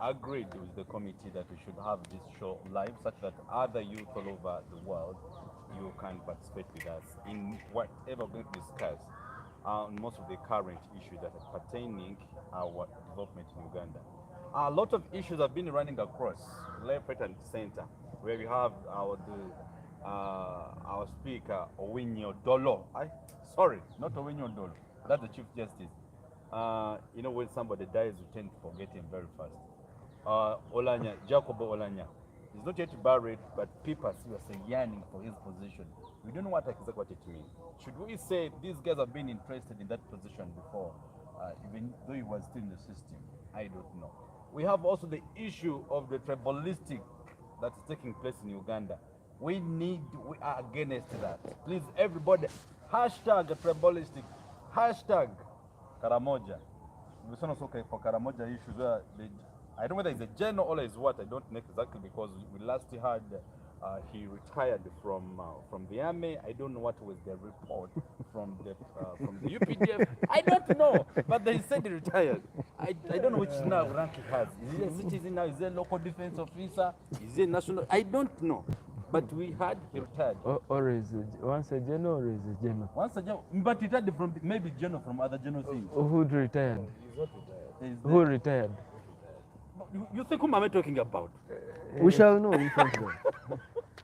agreed with the committee that we should have this show live such that other youth all over the world you can participate with us in whatever we're going to discuss on most of the current issues that are pertaining our development in Uganda. A lot of issues have been running across left, right, and center, where we have our speaker Owinyo Dolo. Sorry, not Owinyo Dolo. That's the Chief Justice. When somebody dies, we tend to forget him very fast. Olanya, Jacob Olanya. He's not yet buried, but people are seriously yearning for his position. We don't know exactly what it means. Should we say these guys have been interested in that position before, even though he was still in the system? I don't know. We have also the issue of the tribalistic that's taking place in Uganda. We are against that. Please, everybody, hashtag tribalistic, hashtag Karamoja. We saw also for Karamoja issues where I don't know whether it's a general or is what, I don't know exactly, because we last heard he retired from the army. I don't know what was the report from the UPDF. I don't know, but they said he retired. I don't know which now rank he has. Is he a citizen now? Is he a local defense officer? Is he a national? I don't know. But we had he retired. Or is it once a general or is it general? Once a general, but he retired from maybe general from other general things. Who retired? He's not retired. Who retired? You think whom am I talking about? We shall know which one.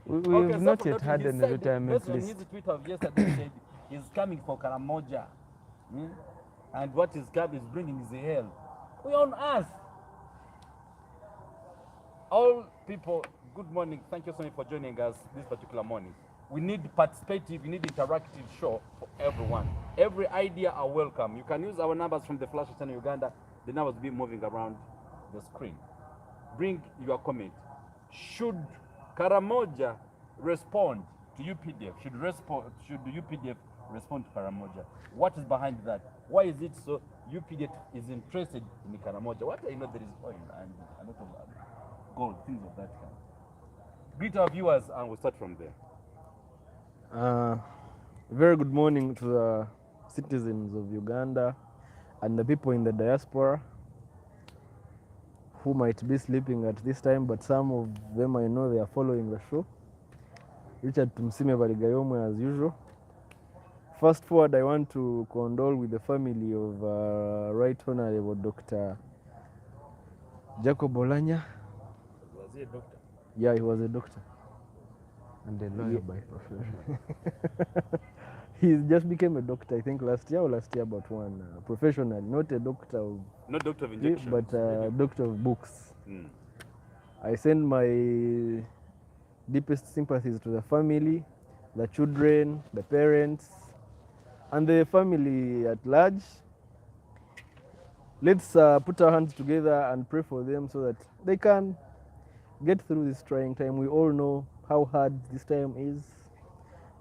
We have not yet had any retirement list. His tweet of yesterday said he's coming for Karamoja, and what his cab is bringing is hell. We on us. All people, good morning. Thank you so much for joining us this particular morning. We need participative, we need interactive show for everyone. Every idea are welcome. You can use our numbers from the flash channel Uganda. The numbers will be moving around the screen. Bring your comment. Should Karamoja respond to UPDF? Should the UPDF respond to Karamoja? What is behind that? Why is it so UPDF is interested in Karamoja? What I know, there is oil and a lot of gold, things of that kind. Greet our viewers and we'll start from there. Very good morning to the citizens of Uganda and the people in the diaspora who might be sleeping at this time, but some of them I know they are following the show. Richard Tumsime Barigayomwe as usual. Fast forward, I want to condole with the family of Right Honorable Dr. Jacob Olanya. Was he a doctor? Yeah, he was a doctor. And a lawyer by profession. He just became a doctor, I think last year but one professional, not a doctor of... Not doctor of injection. But doctor of books. I send my deepest sympathies to the family, the children, the parents, and the family at large. Let's put our hands together and pray for them so that they can get through this trying time. We all know how hard this time is,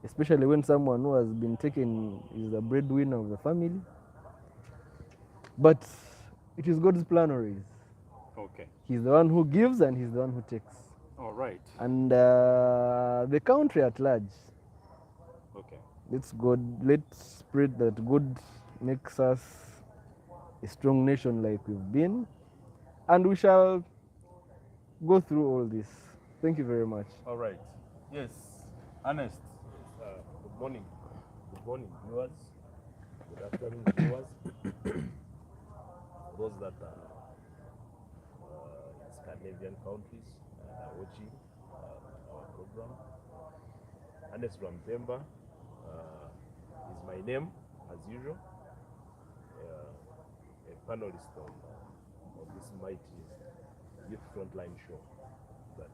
especially when someone who has been taken is the breadwinner of the family. But it is God's plan always. Okay. He's the one who gives and he's the one who takes. All right. And the country at large. Okay. Let's pray that God makes us a strong nation like we've been, and we shall go through all this. Thank you very much. All right. Yes. Ernest. Good morning. Good morning, viewers. Good afternoon, viewers. Those that are in Scandinavian countries are watching our program. Ernest Rampemba is my name, as usual. A panelist on this mighty Youth Frontline show that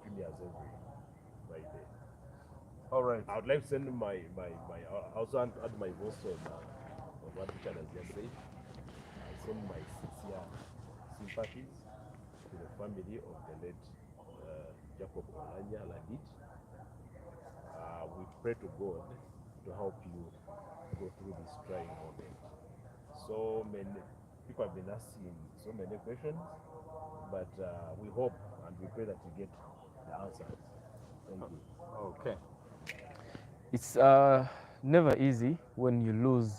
premieres every Friday. All right. I would like to send my I also want to add my voice on what Richard has just said. I send my sincere sympathies to the family of the late Jacob Olanya Ladit. We pray to God to help you go through this trying moment. So many people have been asking so many questions, but we hope and we pray that you get the answers. Thank you. It's never easy when you lose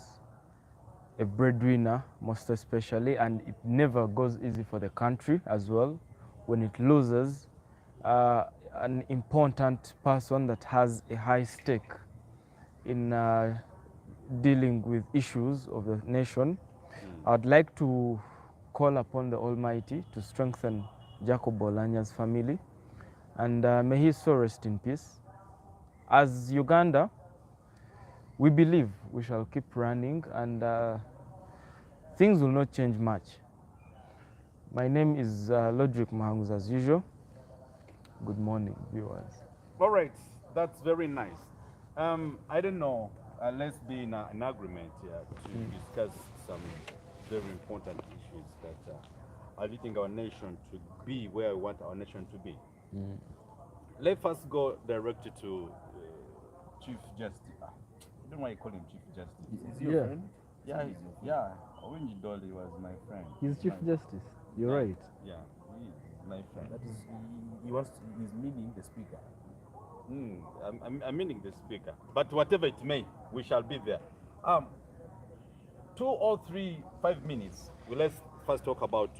a breadwinner, most especially, and it never goes easy for the country as well when it loses an important person that has a high stake in dealing with issues of the nation. I'd like to call upon the Almighty to strengthen Jacob Olanya's family, and may his soul rest in peace. As Uganda, we believe we shall keep running, and things will not change much. My name is Lodrick Mahangus, as usual. Good morning, viewers. All right, that's very nice. I don't know, let's be in an agreement here to discuss some very important issues that are leading our nation to be where we want our nation to be. Let's first go directly to Chief Justice. I don't know why you call him Chief Justice. Is he your Yeah. friend? Yeah, yeah. Owenji Dolly was my friend. He's Chief Justice. You're right. Yeah, he is my friend. That is, he wants to, he's meaning the speaker. I'm meaning the speaker, but whatever it may, we shall be there. 2 or 3, 5 minutes. Well, let's first talk about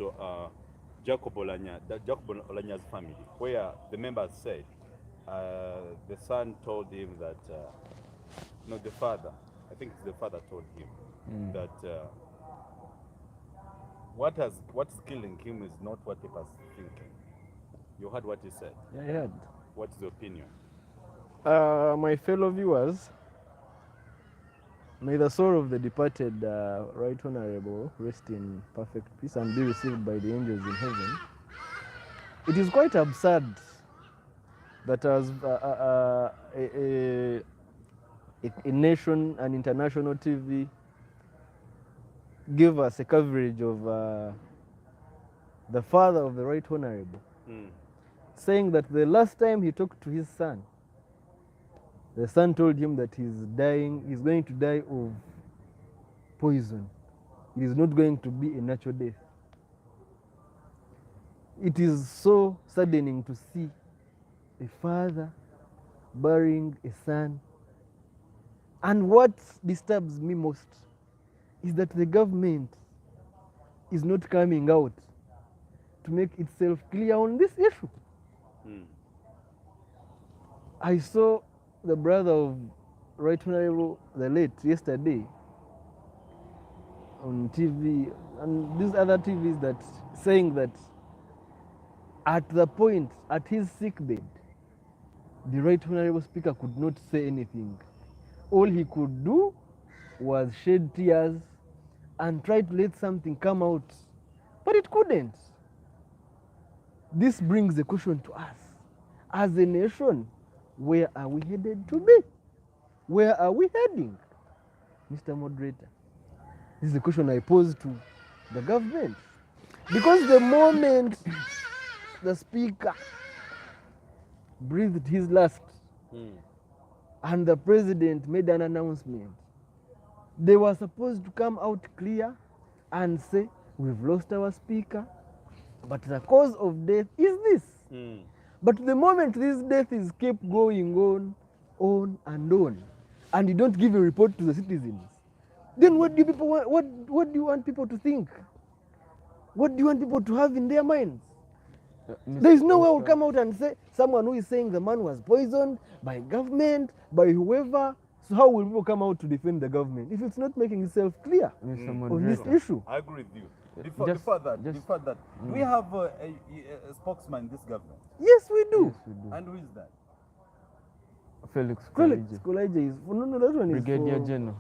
Jacob Olanya's family, where the members said the son told him that, no, the father, I think it's the father told him that what's killing him is not what people are thinking. You heard what he said. Yeah, I heard. What's the opinion? My fellow viewers, may the soul of the departed Right Honorable rest in perfect peace and be received by the angels in heaven. It is quite absurd that as a nation, an international TV, give us a coverage of the father of the Right Honorable, saying that the last time he talked to his son, the son told him that he's going to die of poison. It is not going to be a natural death. It is so saddening to see a father burying a son. And what disturbs me most is that the government is not coming out to make itself clear on this issue. I saw the brother of Right Honorable, the late, yesterday on TV, and these other TVs that saying that at the point, at his sick bed, the Right Honorable Speaker could not say anything. All he could do was shed tears and try to let something come out, but it couldn't. This brings the question to us. As a nation, where are we headed to be? Where are we heading? Mr. Moderator, this is the question I pose to the government. Because the moment the Speaker breathed his last and the President made an announcement, they were supposed to come out clear and say, we've lost our Speaker, but the cause of death is this. But the moment this death is kept going on and on, and you don't give a report to the citizens, then what do people want, what do you want people to think? What do you want people to have in their minds? There is no way will come out and say someone who is saying the man was poisoned by government, by whoever. So how will people come out to defend the government if it's not making itself clear on this issue? I agree with you. Before that, do we have a spokesman in this government? Yes, we do. Yes, we do. And who is that? Felix Felix Kulaije. Kulaije is no, that one Brigadier is for, General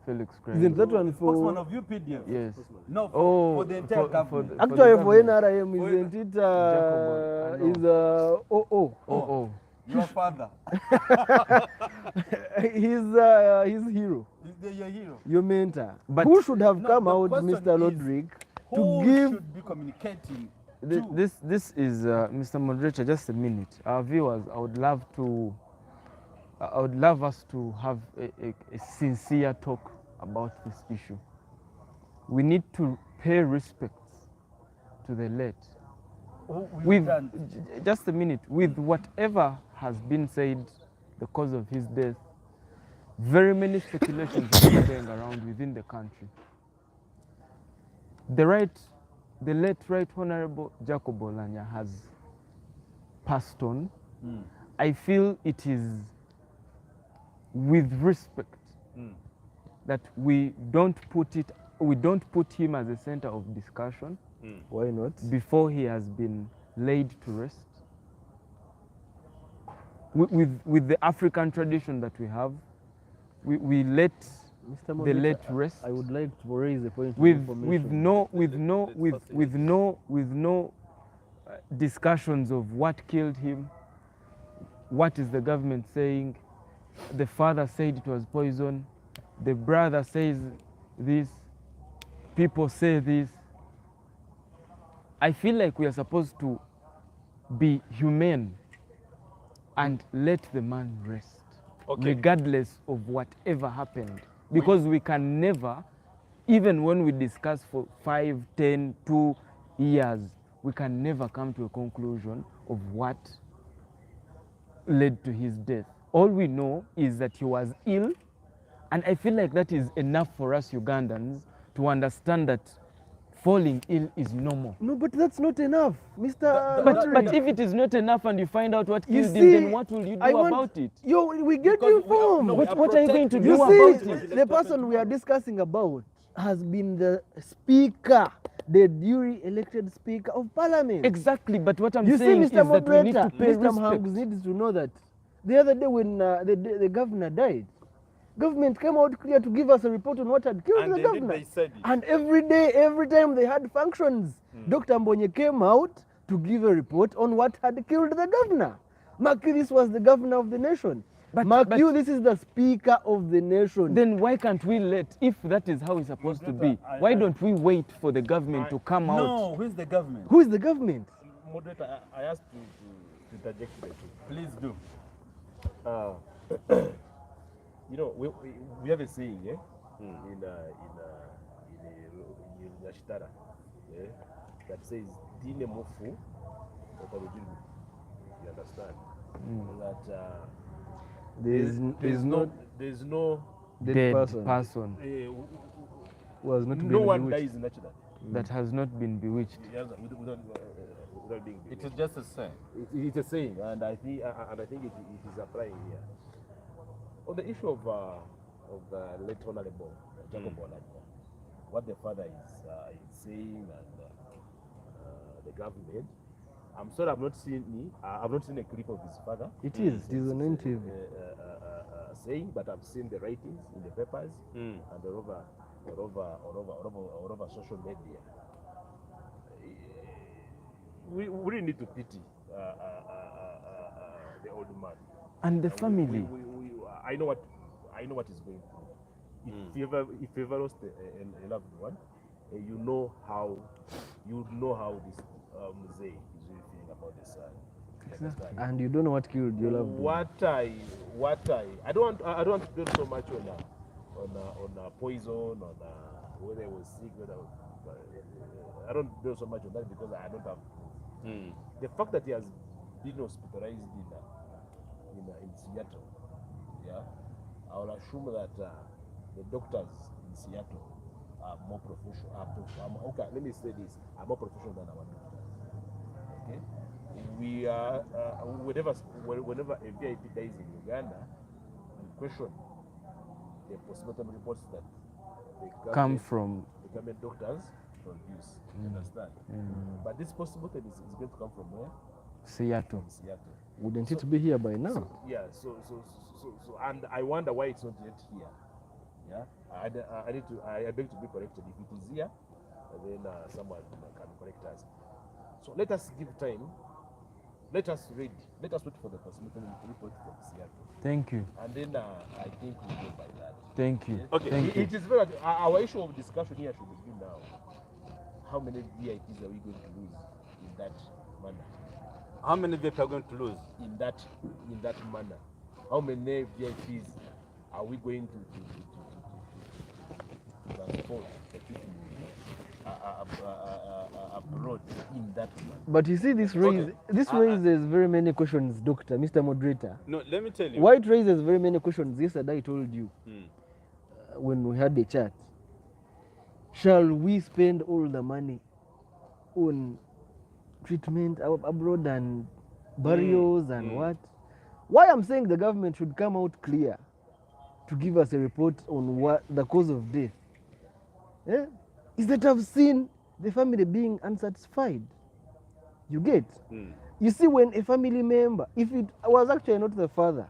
Felix Kulaije. isn't that one Spokesman for of UPDF? Yes. No, Oh, for the entire government. actually for government. NRM, isn't it? Jacob, Is Oh. Your father. his hero, Your hero. your mentor. But who should have no, come the out, question Mr. is, Lodrick, Who to give should be communicating to? This is Mr. Moderator. Just a minute. Our viewers, I would love us to have a sincere talk about this issue. We need to pay respects to the late. With just a minute, with whatever has been said, the cause of his death, very many speculations are going around within the country. the late Right Honorable Jacob Olanya has passed on. I feel it is with respect that we don't put him as a center of discussion. Why not? Before he has been laid to rest. With the African tradition that we have, we let Mr. the Moderator, late rest I would like to raise a point of with information. no discussions of what killed him. What is the government saying? The father said it was poison. The brother says this. People say this. I feel like we are supposed to be humane and let the man rest, regardless of whatever happened. Because we can never, even when we discuss for 5, 10, 2 years, we can never come to a conclusion of what led to his death. All we know is that he was ill, and I feel like that is enough for us Ugandans to understand that falling ill is normal. No, but that's not enough, Mr. But if it is not enough and you find out what You killed see, him, then what will you do about it? We get informed. What are you going to do You about see, it? the person we are discussing about has been the speaker, the duly elected speaker of parliament. Exactly, but what I'm You see, saying is Mr. that we need Moderator, to pay Mr. respect. Mhangus needs to know that the other day when the governor died, government came out clear to give us a report on what had killed And the they governor. did, they said it. And every day, every time they had functions, Dr. Mbonye came out to give a report on what had killed the governor. Mark you, this was the governor of the nation. Mark you, this is the speaker of the nation. Then why can't we if that is how it's supposed to be, why don't we wait for the government to come out? No, who's the government? Who is the government? Moderator, I asked you to interject the two. Please do. You know, we have a saying, in Yashitara, that says, "Dine mufu, otarujiru." You understand? That There's no Dead person person who has not no been one bewitched. dies naturally. that has not been bewitched. Without being It is bewitched. just a saying. It's a saying, and I think it is applying here. On the issue of the late Honorable Jacob Olanya, what the father is saying and the government. I'm sorry, I've not seen a clip of his father. It is an interview. Saying, but I've seen the writings in the papers and all over social media. We really need to pity the old man And the family. I know what he's going through. If you ever lost a loved one, you know how this Mzee is really feeling about the son. And you don't know what killed your loved one. I don't want to dwell so much on poison, on whether he was sick, I don't dwell so much on that because I don't have the fact that he has been hospitalized in Seattle. Yeah, I will assume that the doctors in Seattle are more professional. Okay, let me say this: are more professional than our doctors. Okay, we are whenever a VIP dies in Uganda, we question the postmortem reports that the Come from the government doctors produce. You understand? But this postmortem is going to come from where? Seattle. From Seattle. Wouldn't it be here by now? So, and I wonder why it's not yet here. Yeah, I beg to be corrected. If it is here, then someone can correct us. So let us give time. Let us read. Let us wait for the postmortem report from Seattle. Thank you. And then I think we'll go by that. Thank you. Okay. Thank you. It is very. Our issue of discussion here should be now. How many VIPs are we going to lose in that manner? How many VIP are going to lose? In that manner, how many VIPs are we going to transport abroad in that manner? But you see, this raises very many questions, Doctor, Mr. Moderator. No, let me tell you. Why it raises very many questions? Yesterday I told you when we had the chat. shall we spend all the money on treatment abroad and burials and what? Why I'm saying the government should come out clear to give us a report on what the cause of death, is that I've seen the family being unsatisfied. You get? You see, when a family member, if it was actually not the father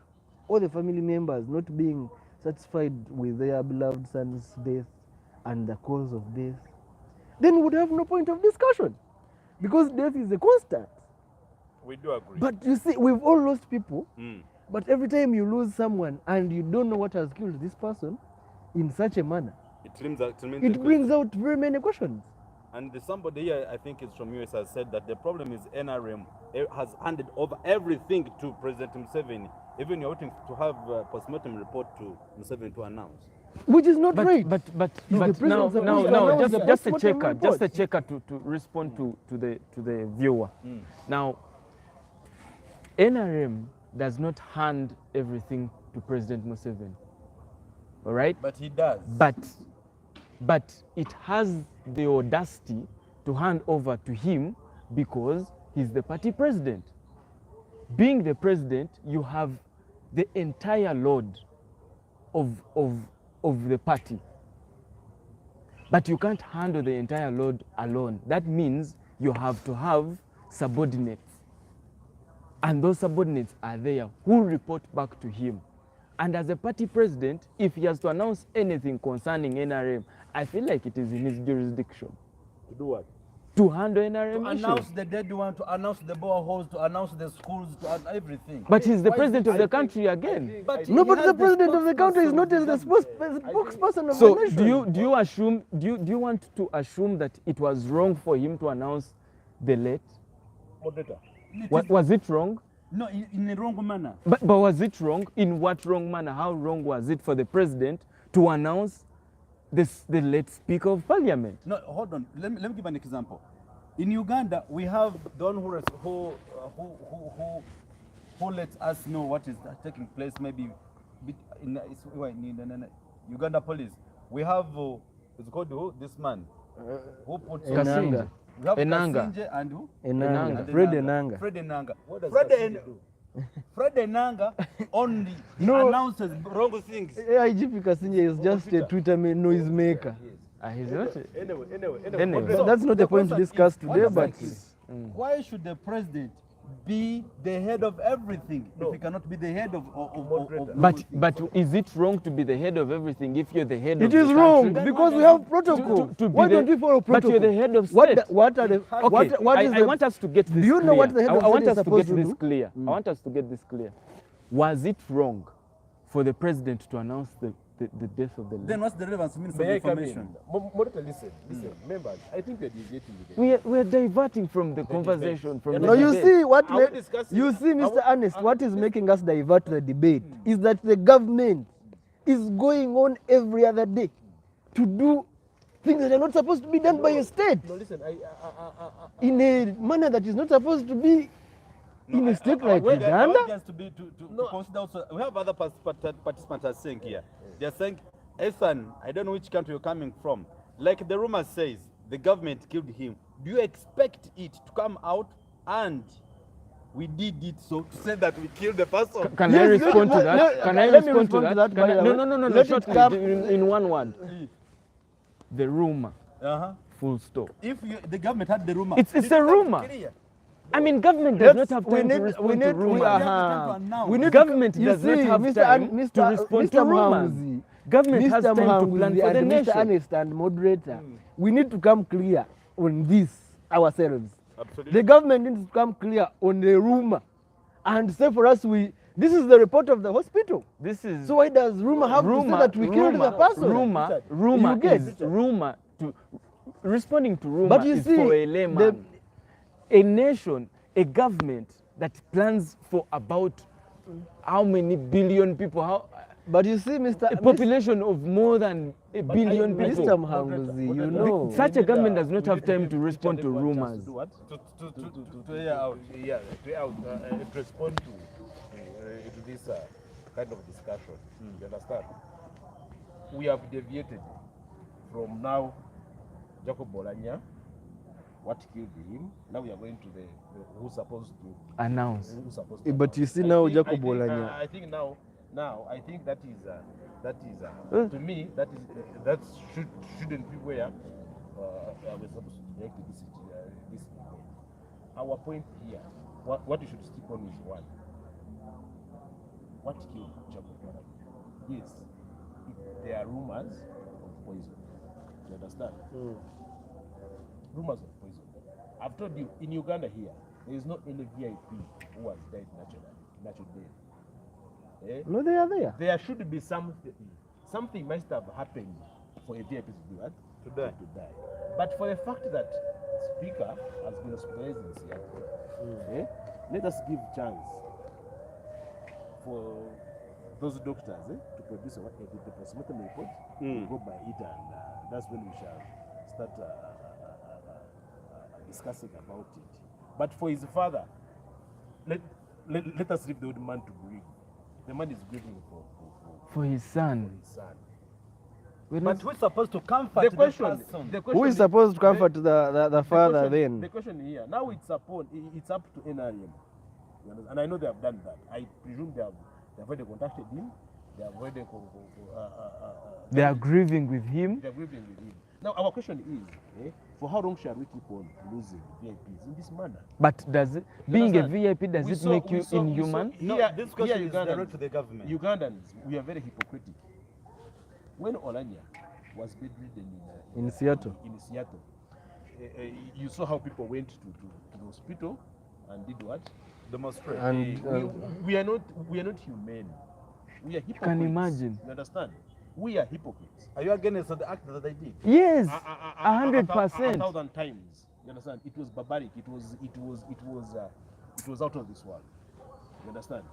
or the family members not being satisfied with their beloved son's death and the cause of death, then we would have no point of discussion, because death is a constant. We do agree. But you see, we've all lost people, but every time you lose someone and you don't know what has killed this person in such a manner, it brings out very many questions. And somebody here, I think it's from US, has said that the problem is NRM has handed over everything to President Museveni. Even you're waiting to have a postmortem report to Museveni to announce. Which is not right. But the now, just a postmortem checker to respond to the viewer. Now, NRM does not hand everything to President Museveni, all right? But he does. But it has the audacity to hand over to him because he's the party president. Being the president, you have the entire load of the party. But you can't handle the entire load alone. That means you have to have subordinates. And those subordinates are there who report back to him. And as a party president, if he has to announce anything concerning NRM, I feel like it is in his jurisdiction. To do what? To handle NRM To issues. announce the dead one, to announce the boreholes, to announce the schools, to everything. But he's the president of the country again. But No, he but has the president of the country is not as the spokesperson of So the nation. do you want to assume that it was wrong for him to announce the late? Moderator. Was it wrong? No, in a wrong manner. But was it wrong? In what wrong manner? How wrong was it for the president to announce the late Speaker of Parliament? No, hold on. Let me give an example. In Uganda, we have the one who lets us know what is taking place. Maybe in Uganda police. We have it's called who? This man who put Enanga. We have Enanga. Kasinje and who? Enanga. And Fred Enanga. Fred Enanga. What does Fred Kasinje do? Fred Enanga only No. announces wrong things. AIGP Kasinje is just a Twitter noise maker. He's not. Anyway. But that's not the point to discuss today, but Why should the president be the head of everything if he cannot be the head of But is it wrong to be the head of everything if you're the head of it the is country? wrong because we have protocol. To be Why the- don't we follow protocol? But you're the head of state. What are the Okay, what is I the want us to get this Do you know clear. what the head of I want state is us to supposed get to this do? clear. I want us to get this clear. Was it wrong for the president to announce the death of the lady? Then what's the relevance means of May I come in? information? Moderator, listen. Members, I think we're deviating again. We're diverting from the conversation. From No, the you debate. see what Are we discussing- you see, are Mr. we- Ernest, what is making us divert the debate is that the government is going on every other day to do things that are not supposed to be done by a state No, listen. in a manner that is not supposed to be in a state like I want Uganda. us to consider also, we have other participants are saying here. They are saying, Ethan, I don't know which country you're coming from. Like the rumor says, the government killed him. Do you expect it to come out and we did it so to say that we killed the person? Can I Yes, respond to that? Can I let me respond to respond to that? that, by the way. No. Let it Shortly, come- in one word. The rumor. Uh-huh. Full stop. If the government had the rumor, It's a this time rumor. clear. I mean, government does not have time to respond to rumors. We need Government you does not see, have Mr. time Mr. to respond to Mr. rumors. Mhamzi, Government has Mr. time to plan Mhamzi for the and nation. Mr. Ernest and moderator, we need to come clear on this ourselves. Absolutely. The government needs to come clear on the rumor and say for us, this is the report of the hospital. This is So why does rumor have to say that we killed the person? Rumor You get? is rumor to responding to rumor But you is see, for a layman. A nation, a government that plans for about how many billion people, But you see, Mr. a population of more than a billion Mr. people. Mhamzi, you know. Such a government does not have time to respond to rumors. To what? To air out. Yeah, to respond to this kind of discussion. You understand? We have deviated from now Jacob Bolanya, what killed him. Now we are going to the who's supposed to Announce. who's supposed Eh, to but you announce. see I now think- Jacob I think, Bolanya. I think now I think that is Huh? to me that shouldn't be where we're supposed to make this point. Our point here, what you should stick on is one. What killed Jacob Bolanya? Yes, there are rumors of poison. You understand? Rumors of poison. I've told you, in Uganda here, there is not any VIP who has died natural death. Eh? No, they are there. There should be something must have happened for a VIP to do that. To die. To die. But for the fact that Speaker has been hospitalized in Seattle, let us give chance for those doctors to produce the postmortem report. We'll go by it, and that's when we shall start discussing about it. But for his father, let us leave the old man to grieve. The man is grieving For his son. his son. But who's supposed to comfort The the question, person? the question Who is supposed to comfort the father question, then? The question here, now it's up to NRM. You understand? And I know they have done that. I presume they have already contacted him. They have already They are grieving with him. they are grieving with him. Now our question is, for how long shall we keep on losing VIPs in this manner? But does it, You being a understand? VIP, does We it saw- make we you saw- we saw- inhuman? No, Here- this question here is Ugandans- direct to the government. Ugandans, we are very hypocritical. When Olanya was bedridden In Seattle. in Seattle, you saw how people went to the hospital and did what? Demonstrate. And We are not humane. We are hypocrites. can imagine. You understand? We are hypocrites. Are you against the act that they did? Yes, A 100%. 1,000 times. You understand? It was barbaric. It was out of this world. You understand?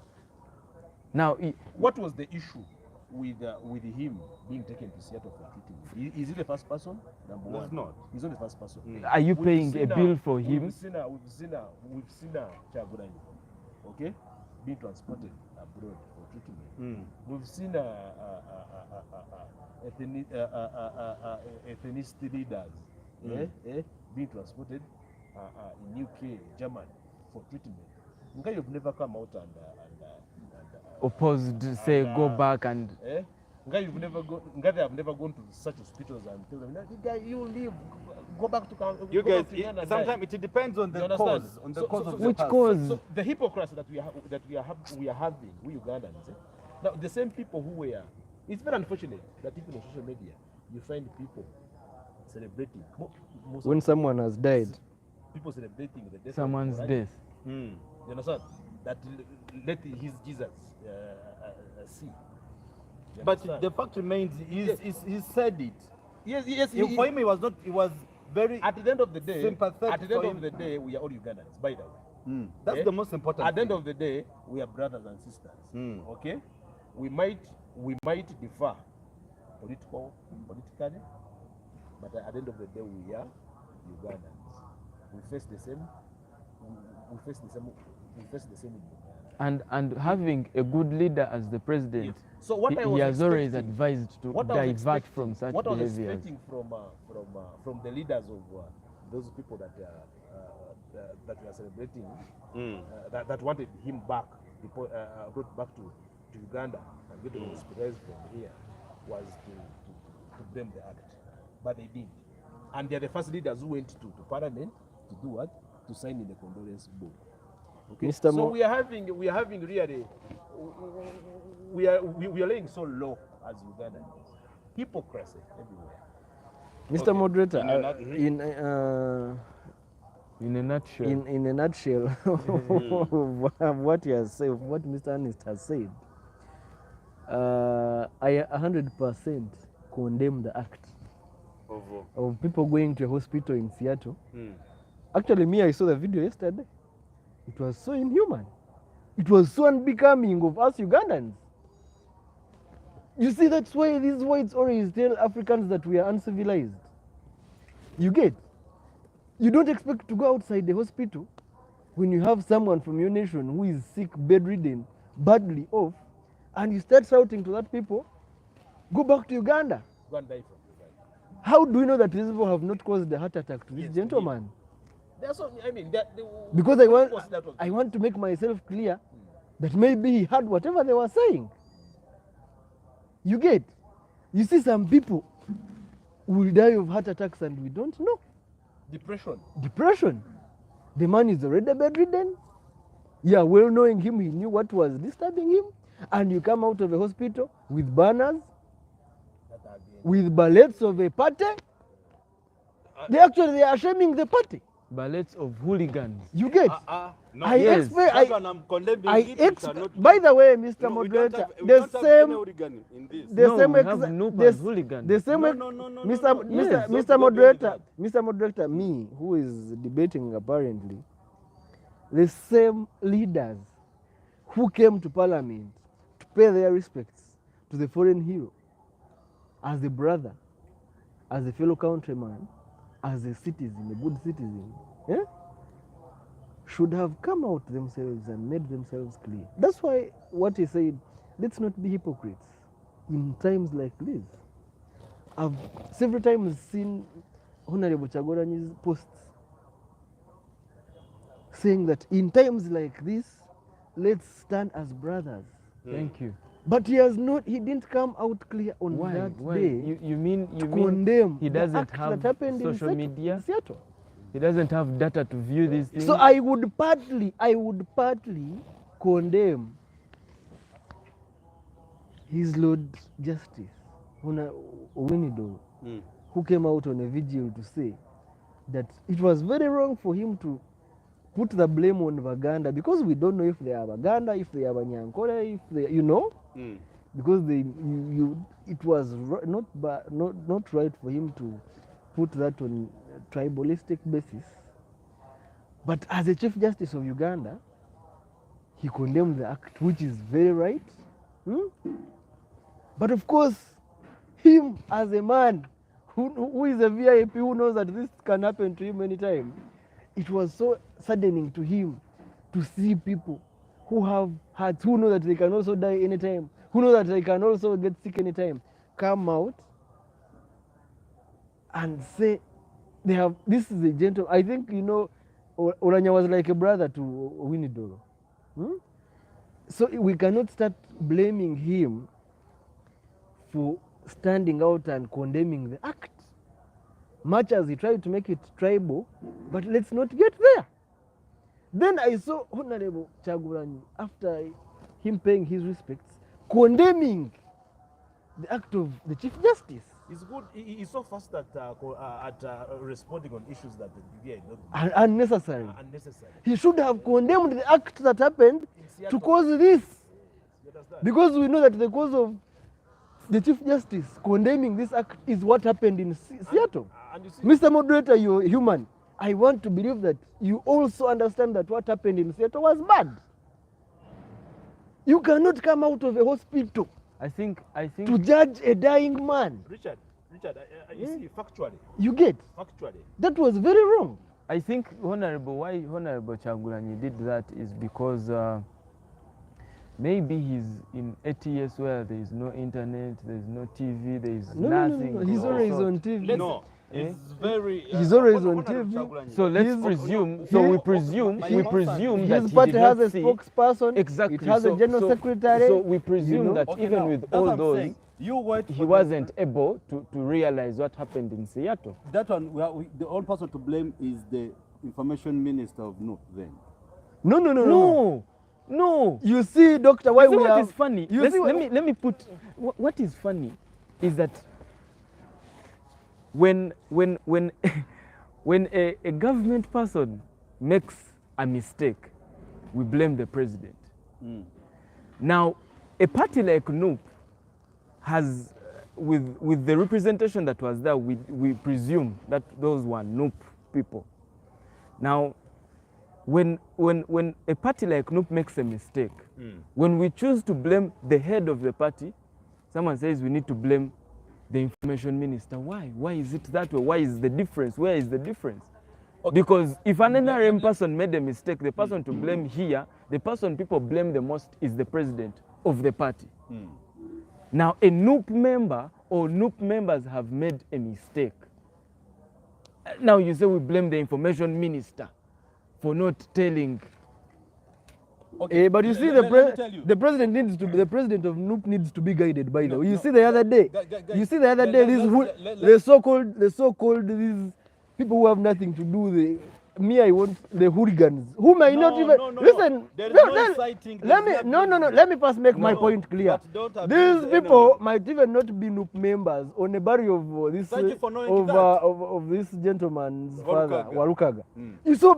Now, What was the issue with him being taken to Seattle for treatment? Is he the first person? Number No, one. it's not. He's not the first person. are you We've paying a seen bill for him? We've seen Chagulanyi, okay, being transported abroad for treatment. We've seen ethnicity leaders being transported in UK, Germany for treatment. Nga you've never come out and Opposed, say, go back and Nga you've never gone. Nga they have never gone to such hospitals and tell them, "No, guy, you leave, go back to Ghana." You go guys, back to Ghana and sometimes die." it depends on You the understand? cause. On the So- cause so- of so- the Which person. cause? So the hypocrisy that we are having, we Ugandans. Now the same people who were, it's very unfortunate that even on social media you find people celebrating. Most when someone has died, people celebrating the death of someone's Olanya. death. You understand? That let his Jesus see. You But understand? the fact remains, he said it. yes, For him, it was not. It was very. at the end of the day, sympathetic at the end for of him. the day, we are all Ugandans. By the way. That's the most important. At the end thing. of the day, we are brothers and sisters. Mm. Okay, we might differ politically, but at the end of the day, we are Ugandans. We face the same. We face the same. We face the same. And having a good leader as the president, Yes. So what I was he has always expecting- advised to what I was divert expecting- from such what I was behaviors. expecting from the leaders of those people that we are celebrating, that wanted him back, brought back to Uganda and get him hospitalized from here, was to blame the act, but they did, and they are the first leaders who went to Parliament to do what? To sign in the condolence book. Okay, Mr. so Mo- we are having really, we are laying so low as Ugandans. Hypocrisy everywhere. Mr. Okay. Moderator, In a nutshell, in a nutshell, of what he has said, of what Mr. Ernest has said, I 100% condemn the act of people going to a hospital in Seattle. Actually, me, I saw the video yesterday. It was so inhuman. It was so unbecoming of us Ugandans. You see, that's why these whites always tell Africans that we are uncivilized. You get? You don't expect to go outside the hospital when you have someone from your nation who is sick, bedridden, badly off, and you start shouting to that people, go back to Uganda. Go and die from Uganda. How do we know that these people have not caused a heart attack to this Yes, gentleman? That's what I mean. Because I want to make myself clear that maybe he heard whatever they were saying. You get? You see, some people will die of heart attacks and we don't know. Depression. Depression. The man is already bedridden. Yeah, well knowing him, he knew what was disturbing him. And you come out of the hospital with banners, with ballets of a party. They are shaming the party. Ballets of hooligans. You get? No, I yes. expect. that one I'm condemning it, we cannot- By the way, Mr. No, we don't Moderator, have- we the don't have any same, hooligan in this. the No, same, we have Noop as hooligans. the same, No, ex- no, no, no, Mr. no, no. Mr. Yes. Mr. Don't Moderator, do Mr. Moderator, me who is debating apparently, the same leaders who came to Parliament to pay their respects to the foreign hero, as a brother, as a fellow countryman, as a citizen, a good citizen, should have come out themselves and made themselves clear. That's why what he said, let's not be hypocrites in times like this. I've several times seen Honorable Chagoranyi's posts saying that in times like this, let's stand as brothers. Thank you. But he didn't come out clear on Why? that Why? day You mean condemn he the doesn't act have that happened social in media? Seattle. He doesn't have data to view these things. So I would partly condemn his Lord Justice, Owinido, who came out on a vigil to say that it was very wrong for him to put the blame on Baganda, because we don't know if they are Baganda, if they are Banyankole, if they, because it was not right for him to put that on a tribalistic basis. But as a Chief Justice of Uganda, he condemned the act, which is very right. But of course, him as a man who is a VIP, who knows that this can happen to him anytime, it was so saddening to him to see people who have hearts, who know that they can also die anytime, who know that they can also get sick anytime, come out and say they have, this is a gentle, I think, Oranya was like a brother to Winnie-Doro. So we cannot start blaming him for standing out and condemning the act, much as he tried to make it tribal, but let's not get there. Then I saw Honorable Chaguranyi, after him paying his respects, condemning the act of the Chief Justice. He's good. He's so fast at responding on issues that Unnecessary. unnecessary. He should have condemned the act that happened to cause this. You understand? Because we know that the cause of the Chief Justice condemning this act is what happened in Seattle. And you see, Mr. Moderator, you're human. I want to believe that you also understand that what happened in Seattle was bad. You cannot come out of a hospital I think to judge a dying man. Richard, you see, factually, You get? That was very wrong. why Honorable Chaguranyi did that is because maybe he's in ATS where there is no internet, there is no TV, there is nothing. No. He's of always sort. on TV. No, it's very. He's always Honorable on TV. Chaguranyi. So let's He's- presume. he- So we he- presume. my We concern- presume that His he party did has not a see spokesperson. exactly. It has a general secretary. So we presume that Okay, even now, with that's all what I'm those, saying. You wait. he for wasn't able to realize what happened in Seattle. That one, the only person to blame is the information minister of North then. No. You see, Doctor, why You see we what are is funny? You Let's- see what- let me put what is funny is that when when a government person makes a mistake, we blame the president. Now, a party like Noop has, with the representation that was there, we presume that those were Noop people. Now, when a party like Noop makes a mistake, when we choose to blame the head of the party, someone says we need to blame the information minister. Why? Why is it that way? Why is the difference? Where is the difference? Okay. Because if an NRM person made a mistake, the person to blame here, the person people blame the most is the president of the party. Now, a Noop member or NUP members have made a mistake. Now you say we blame the information minister for not telling. But you see, let me tell you. the president needs to be, the president of NUP needs to be guided by No, them. You no, see the other day, you see the other day, the so-called these people who have nothing to do. I want the hooligans who may not even listen. There is no inciting, Let me first make my point clear. These people might even not be NUP members on the body of this of this gentleman's father Warukaga. You saw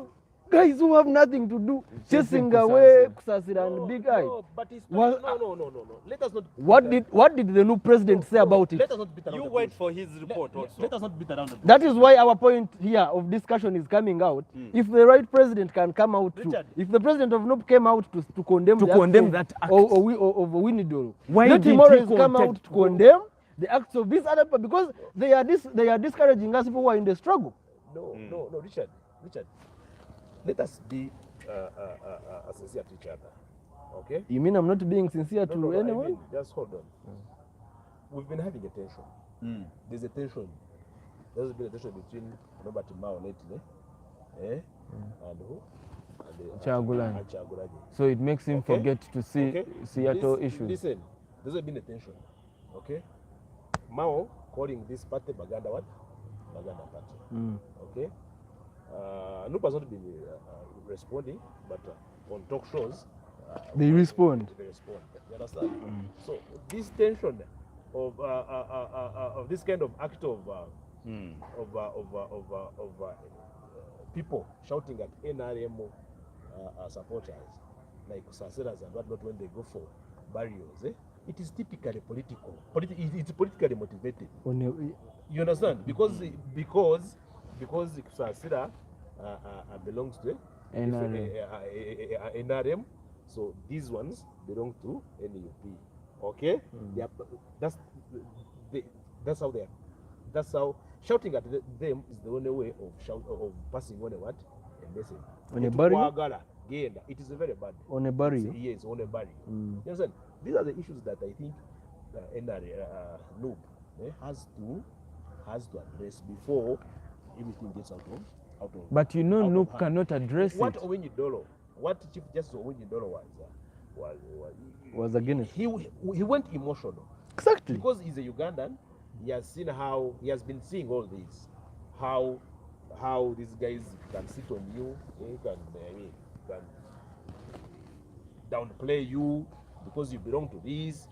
guys who have nothing to do chasing away Kusasira and Big Eye. No, but it's no. Let us not. What did the new president say about it? Let us not beat around You the wait bush. for his report also. Let us not beat around the bush. That is why our point here of discussion is coming out. If the right president can come out to, if the president of NUP came out to condemn that act of Winnie Dolo, why let did him he always come contact out to condemn the acts of these other people because they are discouraging us people who are in the struggle. No, Richard. Let us be sincere to each other, okay? You mean I'm not being sincere to anyone? I mean, just hold on. We've been having a tension. There's a tension. There's been a tension between Robert Mao lately, and who? Chagulani. And Chagulani. So it makes him forget to see Seattle issues. Listen, there's been a tension, okay? Mao calling this party Baganda what? Baganda party, okay? NUP has not been responding, but on talk shows, they respond. They respond. You understand? So this tension of this kind of act of people shouting at NRM supporters, like Saseras and whatnot, when they go for barriers, it is typically political. It's politically motivated. You understand? Because Sasira belongs to NRM, so these ones belong to NUP. Okay, that's how they are. That's how shouting at them is the only way of passing on a message. On a barrier? It is a very bad. On a barrier? Yes, on a barrier. You understand? These are the issues that I think NUP has to address before everything gets out of. But you know, NUP cannot address what it. What Chief Justice Owinyi Dolo was against. He went emotional. Exactly. Because he's a Ugandan, he has seen how he has been seeing all this, how these guys can sit on you, can downplay you because you belong to this.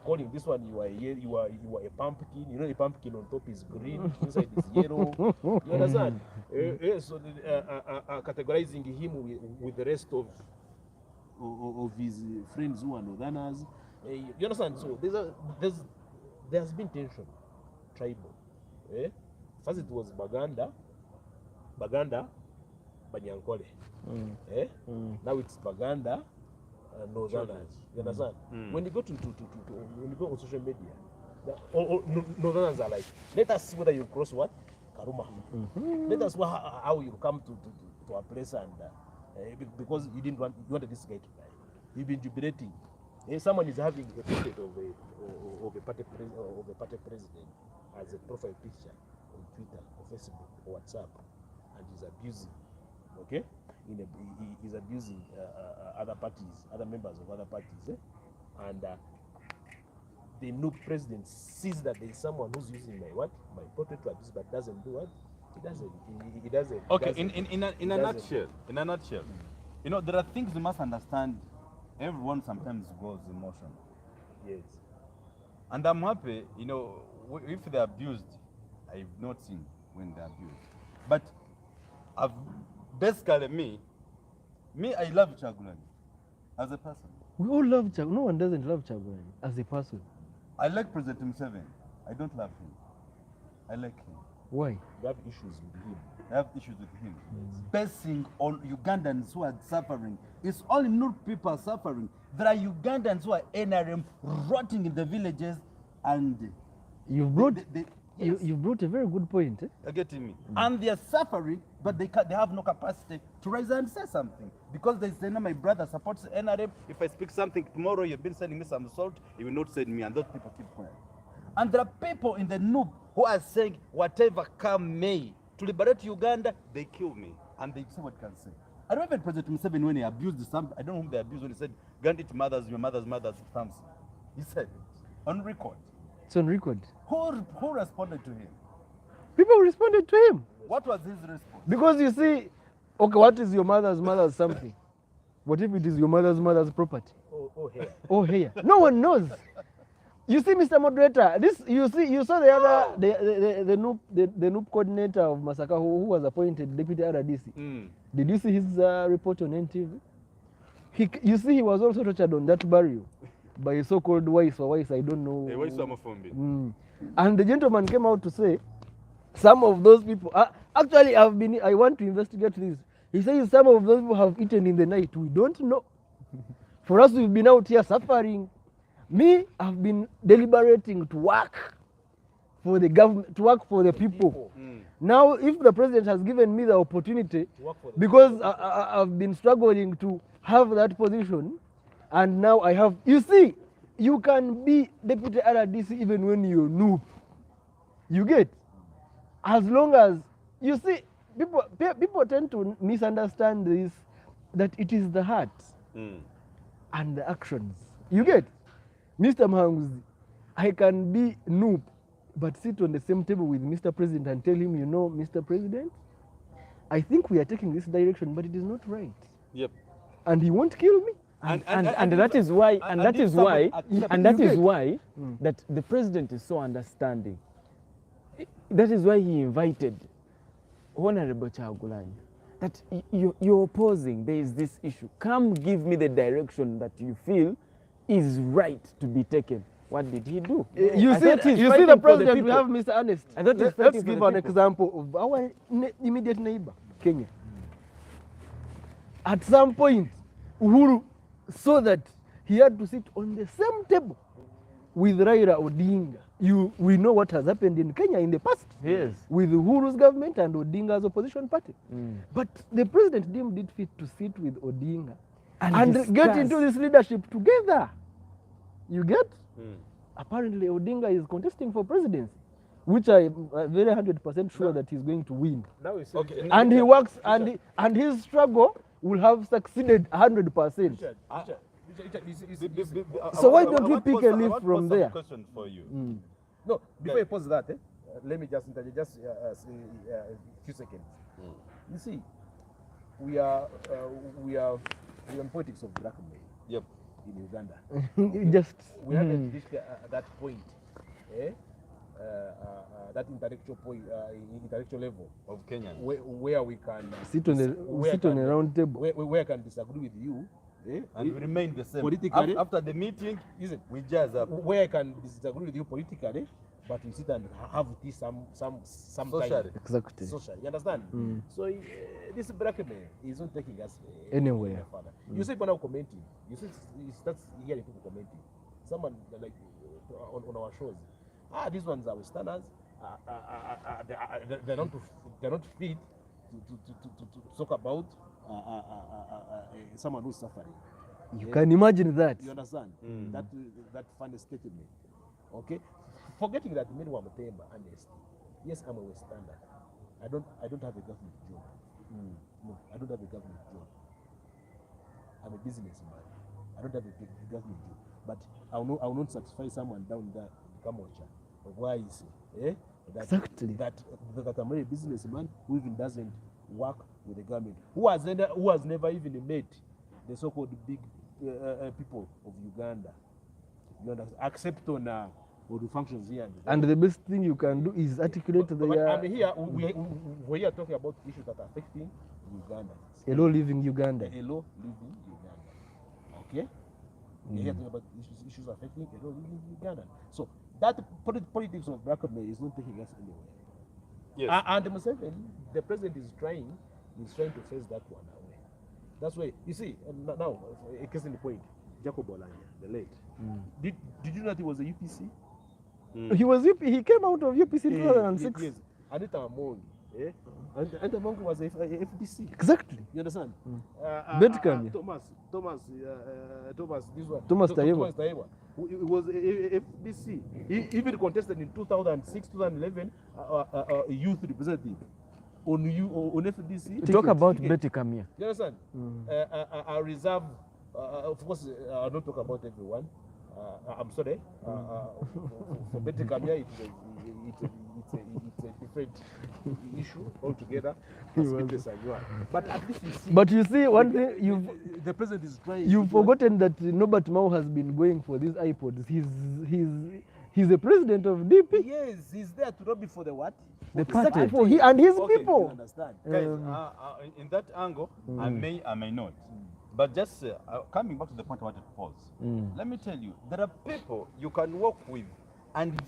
Calling this one you are a pumpkin. You know a pumpkin on top is green, inside is yellow. You understand? So categorizing him with the rest of his friends who are Northerners. You understand? So there has been tension, tribal. First it was Baganda, Banyankole. Now it's Baganda. Northerners, you understand? When you go when you go on social media, all Northerners are like, let us see whether you cross what Karuma. Let us see how you come to a place and because you wanted this guy to die. You've been jubilating. Someone is having a portrait of a party president as a profile picture on Twitter or Facebook or WhatsApp, and he's abusing. Okay. He's abusing other parties, other members of other parties, and the new president sees that there is someone who's using my portrait to abuse, but doesn't do what? He doesn't. Okay, in a nutshell, you know, there are things you must understand. Everyone sometimes goes emotional. Yes. And I'm happy, you know, if they're abused, I've not seen when they're abused, but I've basically me, I love Chagulani as a person. We all love Chagulani. No one doesn't love Chagulani as a person. I like President Museveni. I don't love him. I like him. Why? You have issues with him. I have issues with him. Basing on Ugandans who are suffering. It's only not people suffering. There are Ugandans who are NRM rotting in the villages, and you've brought you brought a very good point. You're getting me? And they are suffering, but they have no capacity to rise and say something. Because they say, no, my brother supports NRM. If I speak something tomorrow, you've been sending me some salt, you will not send me, and those people keep quiet. And there are people in the noob who are saying, whatever come may, to liberate Uganda, they kill me. And they say what can say. I remember President Museveni when he abused some, I don't know whom they abused, when he said, grant it mothers, your mother's thumbs. He said it on record. It's on record. Who responded to him? People responded to him. What was his response? Because you see, okay, what is your mother's something? What if it is your mother's property? Oh, here. No one knows. You see, Mr. Moderator, this you saw the other the NUP coordinator of Masaka who was appointed deputy RDC. Did you see his report on NTV? You see, he was also tortured on that burial by a so-called Wise, I don't know. And the gentleman came out to say some of those people. Actually, I want to investigate this. He says some of those people have eaten in the night. We don't know. For us, we've been out here suffering. Me, I've been deliberating to work for the government, to work for the people. Now, if the president has given me the opportunity, because I've been struggling to have that position, and now I have, you see, you can be deputy RDC even when you're noob. You get? As long as, you see, people tend to misunderstand this, that it is the heart and the actions. You get? Mr. Mahanguzi, I can be noob, but sit on the same table with Mr. President and tell him, you know, Mr. President, I think we are taking this direction, but it is not right. Yep. And he won't kill me. And that is why that the president is so understanding. That is why he invited Honorable Chagulanyi, that you're opposing, there is this issue. Come give me the direction that you feel is right to be taken. What did he do? You see the president, we have Mr. Ernest. Let's give an example of our immediate neighbor, Kenya. At some point, Uhuru saw that he had to sit on the same table with Raila Odinga. We know what has happened in Kenya in the past. Yes. With Uhuru's government and Odinga's opposition party. But the president deemed it fit to sit with Odinga and get into this leadership together. You get? Apparently Odinga is contesting for presidency, which I'm very 100% sure that he's going to win. Now we see And he works, and his struggle will have succeeded 100%. So why don't we pick a leaf from there? Question for you. No, before you pose that, let me just interject just a few seconds. You see, we are in politics of blackmail. Yep. In Uganda. We haven't reached that point, that intellectual point, intellectual level of Kenyans, where we can sit on a round table, where I can disagree with you, and we remain the same. Politically, after the meeting, we jazz up. Where I can disagree with you politically, but we sit and have this some socially. time. Exactly. Socially, you understand? So this blackmail is not taking us anywhere. Further. You see people now commenting. You see, you start hearing people commenting. Someone like on our shows. These ones are Westerners. They're not fit to talk about someone who's suffering. You can imagine that. You understand? That funny statement. Okay? Forgetting that many were Mutemba, honestly. Yes, I'm a Westerner. I don't have a government job. No, I don't have a government job. I'm a businessman. I don't have a government job. But I will not satisfy someone down there in Karamoja. Why is it? Exactly. That I'm a businessman who even doesn't work with the government, who has never even met the so-called big people of Uganda. You understand? Except on the functions here. And the best thing you can do is articulate the. And here we are talking about issues that are affecting Uganda. Hello, living Uganda. Hello, living Uganda. Okay. We are talking about issues affecting hello, living Uganda. So that politics of blackmail is not taking us anywhere. Yes. And Museveni, the president is trying to face that one away. That's why you see now a case in the point. Jacob Olanya, the late. Did you know that he was a UPC? He came out of UPC in 2006. Yes. Anita Among, Eh? And the monkey was a FDC. Exactly. You understand? Betkamya. Thomas, this one. Thomas Thomas Taiwa. He was a FDC. He even contested in 2006, 2011, youth representative on FDC. Talk about Betty Kamia. You understand? I reserve, of course, I'll not talk about everyone. I'm sorry. For Betty Kamia, it's a different issue altogether. But at least you see. But you see, one thing the president is trying. you've forgotten that Norbert Mao has been going for these iPods. He's the president of DP. Yes, he's there to lobby for the what? The party for he and his Okay, people. you understand? Guys, in that angle, I may not. But just coming back to the point I wanted to pose, let me tell you, there are people you can work with and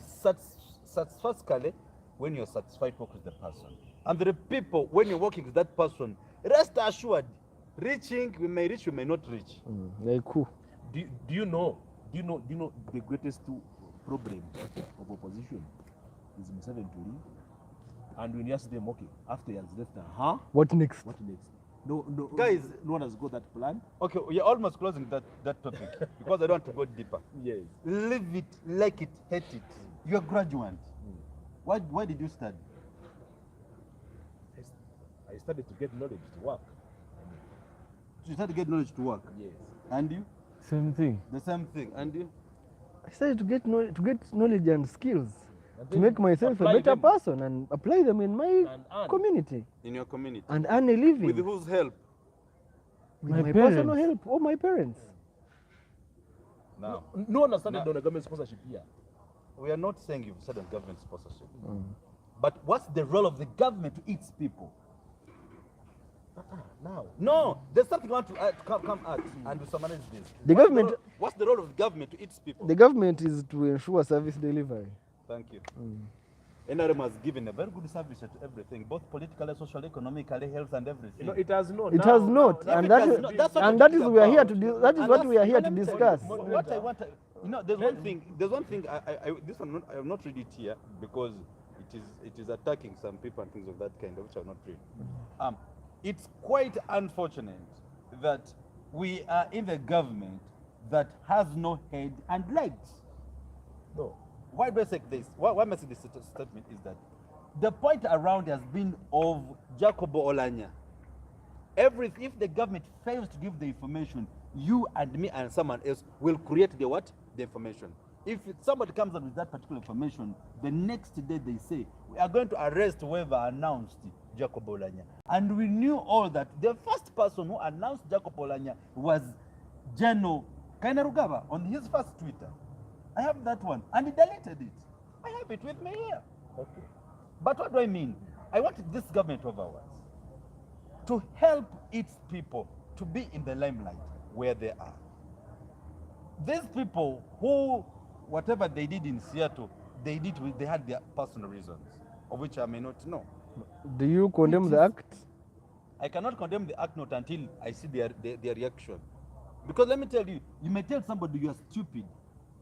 satisfactorily when you're satisfied work with the person. And there are people, when you're working with that person, rest assured, reaching, we may reach, we may not reach. Like who? Do you know the greatest problem of opposition is Museveni to leave? And when you ask them, okay, after he has left, What next? what next? No, Guys, no one has got that plan. Okay, we're almost closing that topic because I don't want to go deeper. Yes. Live it, like it, hate it. You're a graduate. Why did you study? I started to get knowledge to work. You started to get knowledge to work. Yes. And you? Same thing. The same thing. And you? I started to get knowledge and skills And to then make myself a apply better them person and apply them in my and earn. community In your community. and earn a living With whose help? with My my personal parents. help or my parents. Now, No one has started No. on a government sponsorship here. we are not saying you've started government sponsorship. But what's the role of the government to its people? Now. No, there's something I want to come at and to summarize this. The government- What's the role of the government to its people? The government is to ensure service delivery. Thank you. NRM has given a very good service to everything, both politically, socially, economically, health, and everything. No, it has not. It has not, If and it that has is not, that's what and it that is is we are here about. to that is And what that's- we are here to let me tell you, discuss. What I want, there's one thing. There's one thing. This one I will not read it here because it is attacking some people and things of that kind, which I will not read. It's quite unfortunate that we are in the government that has no head and legs. No. Why do I say this? Why am I saying this statement is that the point around has been of Jacobo Olanya. If the government fails to give the information, you and me and someone else will create the what? The information. If somebody comes up with that particular information, the next day they say, we are going to arrest whoever announced Jacobo Olanya. And we knew all that. The first person who announced Jacobo Olanya was General Kainerugaba on his first Twitter. I have that one, and he deleted it. I have it with me here. Okay. But what do I mean? I want this government of ours to help its people to be in the limelight where they are. These people who, whatever they did in Seattle, they had their personal reasons, of which I may not know. Do you condemn the act? I cannot condemn the act not until I see their reaction. Because let me tell you, you may tell somebody you are stupid,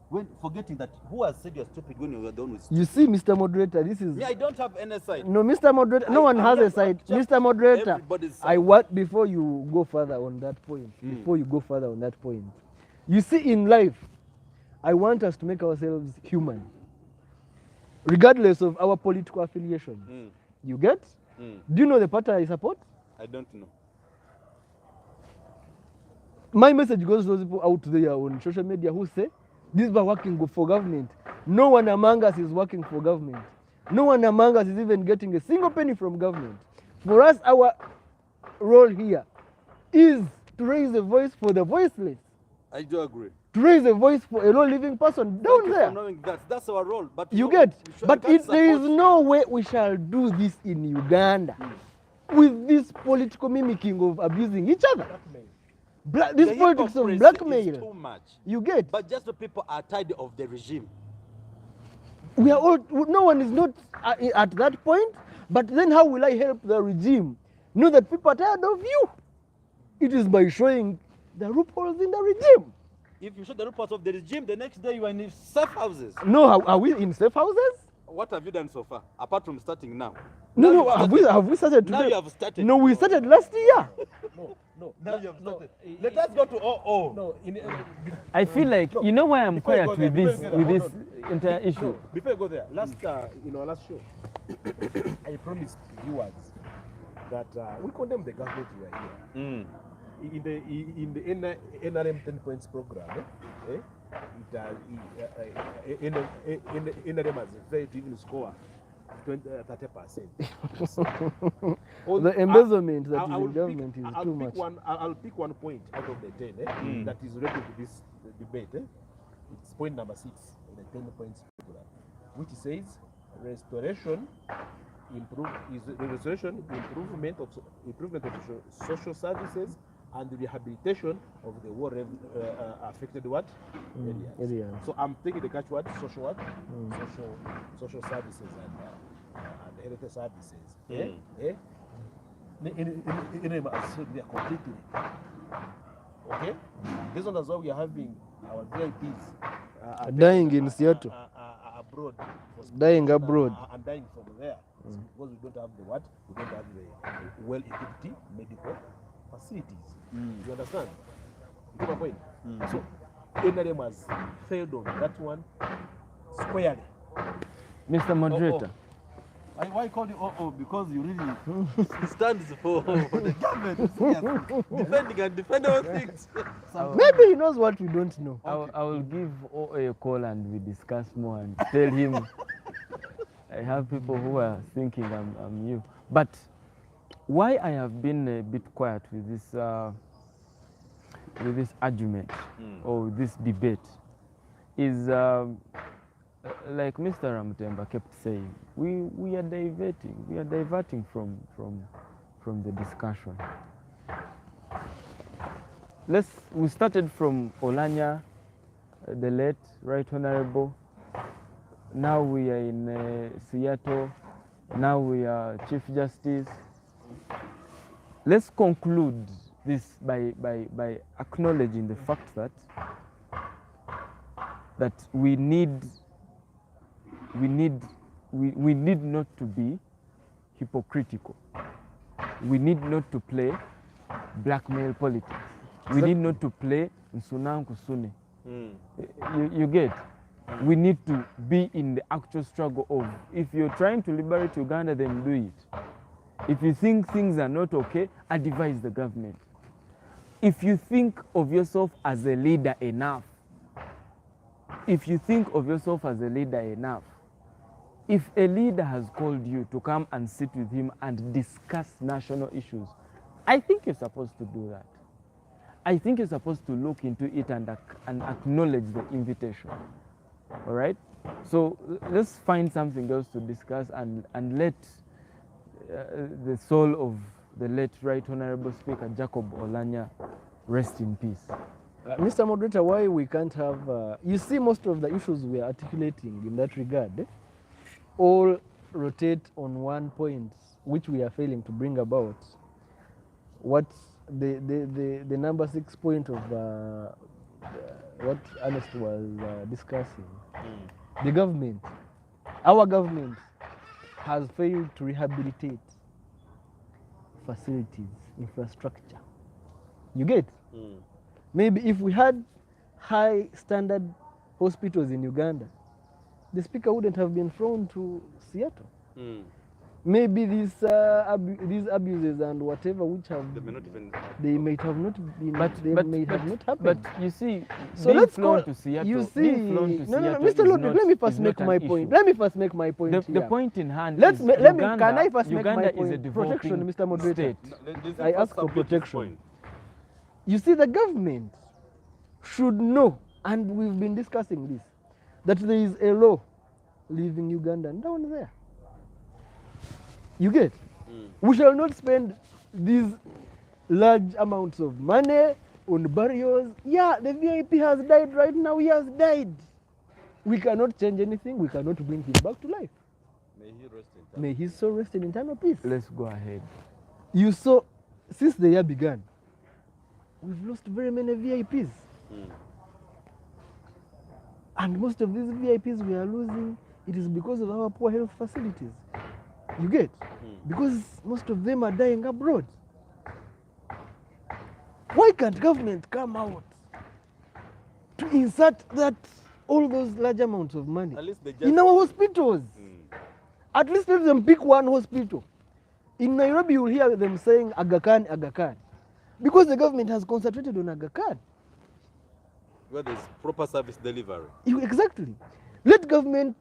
when forgetting that who has said you're stupid when you were done with stupid. You see, Mr. Moderator, this is Me, I don't have any side. no, Mr. Moderator. No one I'm has a just- side. just Mr. Moderator, everybody's side. I want before you go further on that point. Before you go further on that point, you see, in life, I want us to make ourselves human, regardless of our political affiliation. You get? Do you know the party I support? I don't know. My message goes to those people out there on social media who say, these are working for government. No one among us is working for government. No one among us is even getting a single penny from government. For us, our role here is to raise a voice for the voiceless, I do agree. to raise a voice for a low-living person Thank down you there. for knowing that. That's our role. But You know, get? we should- But we can't there is support- no way we shall do this in Uganda with this political mimicking of abusing each other. This The politics of hypocrisy is blackmail. too much. You get? But just the people are tired of the regime. We are all, no one is not at that point, but then how will I help the regime know that people are tired of you? It is by showing the loopholes in the regime. If you show the reports of the regime, the next day you are in safe houses. No, are we in safe houses? what have you done so far, apart from starting now? No, have we started today? Now you have started. No, we started last year. No. Now you have started. Let us go to OO. No, I feel like, you know why I'm Before you quiet go with there, this, before you go there, entire issue? No, before you go there, last last show, I promised viewers that we condemn the government we are here. In the NRM 10 points program, NRM has failed to even score 30%. The embezzlement that is in government is too much. I'll pick one point out of the 10 that is related to this debate. It's point number 6 in the 10 points program, which says improvement of social services and the rehabilitation of the war affected areas. So I'm taking the catchword social social services and health services. They are completely okay. This one is why we are having our VIPs Dying in Seattle. abroad. Dying abroad. And dying from there. Because we don't have the what? We don't have the well-equipped medical facilities. You understand? You get my point? So NRM has failed on that one squarely. Mr. Moderator. Why call you OO? Because you really stands for the government. Defending all things. Maybe he knows what we don't know. I will give OA a call and we discuss more and tell him I have people who are thinking I'm you. But why I have been a bit quiet with this argument or with this debate is like Mr. Ramutemba kept saying, we are diverting from the discussion. We started from Olanya, the late Right Honorable. Now we are in Seattle. Now we are Chief Justice. Let's conclude this by acknowledging the fact that we need not to be hypocritical. We need not to play blackmail politics. We need not to play Nsuna Kusune. You get? We need to be in the actual struggle of, if you're trying to liberate Uganda, then do it. If you think things are not okay, advise the government. If you think of yourself as a leader enough, if a leader has called you to come and sit with him and discuss national issues, I think you're supposed to do that. I think you're supposed to look into it and acknowledge the invitation. All right? So let's find something else to discuss and let the soul of the late Right Honorable Speaker Jacob Olanya rest in peace. Mr. Moderator, why we can't have, you see most of the issues we are articulating in that regard, all rotate on one point, which we are failing to bring about. What the number 6 point of what Ernest was discussing. The government, our government, has failed to rehabilitate facilities, infrastructure. You get? Maybe if we had high standard hospitals in Uganda, the speaker wouldn't have been thrown to Seattle. Maybe these abuses and whatever which have they may have not been have not happened. But you see, so let's go to Seattle. You see, no, Mr. Ludwig, let me first make my point. Let me first make my point. The point in hand. Can I first Uganda make my point? Is a developing protection, Mr. Moderator. State. I ask for protection. You see, the government should know, and we've been discussing this, that there is a law leaving Uganda down there. You get? We shall not spend these large amounts of money on burials. Yeah, the VIP has died right now. He has died. We cannot change anything. We cannot bring him back to life. May his soul rest in eternal peace. Let's go ahead. You saw, since the year began, we've lost very many VIPs. And most of these VIPs we are losing it is because of our poor health facilities. You get? Because most of them are dying abroad. Why can't government come out to insert that all those large amounts of money At least they just in our hospitals? At least let them pick one hospital. In Nairobi, you will hear them saying Aga Khan, Aga Khan. Because the government has concentrated on Aga Khan. where there's proper service delivery. Exactly. Let government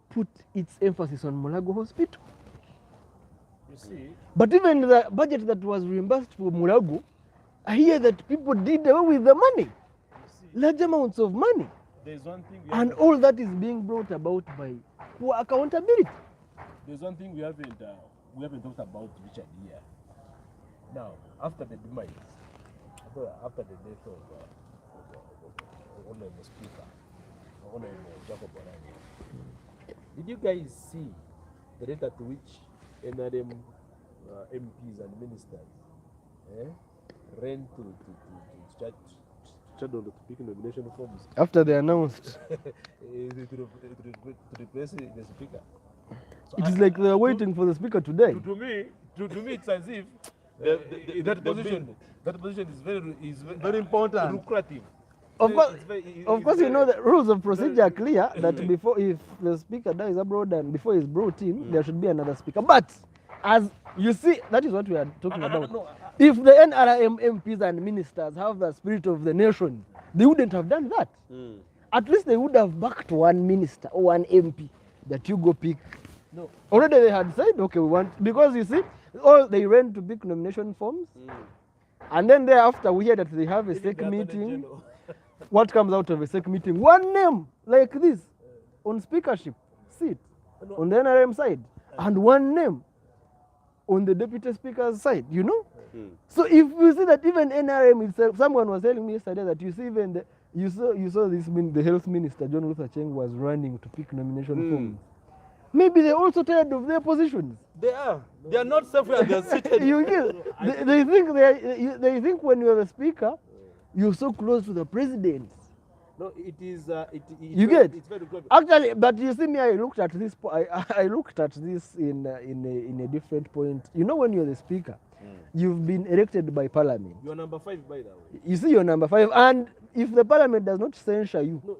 put its emphasis on Mulago Hospital. You see, But even the budget that was reimbursed for Mulago, I hear that people did away with the money. you see, Large amounts of money. there's one thing And all that is being brought about by poor accountability. there's one thing we haven't talked about Richard here. Now, after the demise, after the death of Honorable Speaker, Honorable Jacob Oranje, did you guys see the rate at which NRM MPs and ministers ran to pick nomination forms After they announced, to replace the speaker? So it is like they are waiting for the speaker today. to me, it's as if that position is very important. lucrative. Of course, It's very- of it's course, you very- know the rules of procedure are clear that before, if the speaker dies abroad and before he's brought in, there should be another speaker. But as you see, that is what we are talking about. no, If the NRM MPs and ministers have the spirit of the nation, they wouldn't have done that. At least they would have backed one minister or one MP that you go pick. No. Already they had said, okay, we want, because you see, all they ran to pick nomination forms, and then thereafter we hear that they have a Even SEC the Attorney meeting. General. What comes out of a SEC meeting? One name like this on speakership seat on the NRM side, and one name on the deputy speaker's side, you know? So if you see that even NRM itself, someone was telling me yesterday that you see even the, you saw this the health minister John Luther Cheng was running to pick nomination forms. Maybe they're also tired of their positions. They are. They are not safe where they're seated. You get, they think they think when you're the speaker, you're so close to the president. No, it is. You get? It's very good. Actually, but you see me, I looked at this. I looked at this in a different point. You know, when you're the speaker, you've been elected by parliament. You are number 5, by the way. You see, you're number 5, and if the parliament does not censure you, No,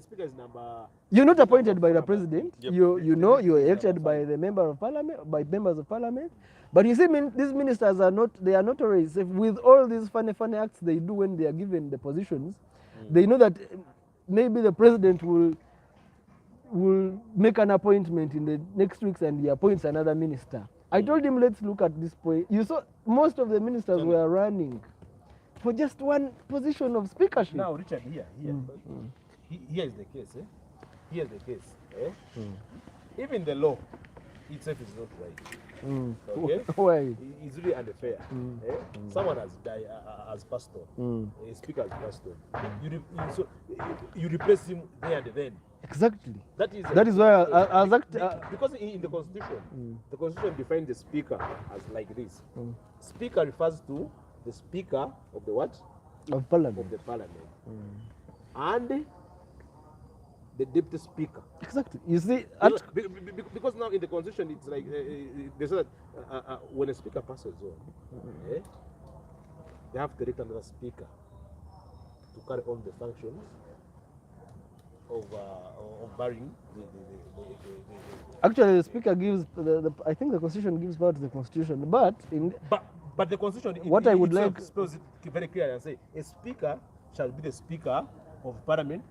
speaker is number. you're not appointed by the president. Yep. You know, you're elected by the member of parliament, by members of parliament. But you see, these ministers are not. They are not always safe with all these funny acts they do when they are given the positions. They know that maybe the president will make an appointment in the next weeks and he appoints another minister. I told him, let's look at this point. You saw most of the ministers were running for just one position of speakership. Now, Richard, here is the case. Here's the case. Even the law itself is not right. Okay? Why? It's really unfair. Someone has died, has passed on. A speaker has passed on. You replace him there and then. Exactly. That is why I was because in the constitution, the constitution defines the speaker as like this. Speaker refers to the speaker of the what? of parliament. Of the parliament. And the deputy speaker. Exactly. You see, Because now in the constitution it's like they say that when a speaker passes on, they have to elect another speaker to carry on the functions of barring actually, the speaker gives I think the constitution gives power to the constitution, but but the constitution What I would itself like- spells it very clearly and say a speaker shall be the speaker of parliament,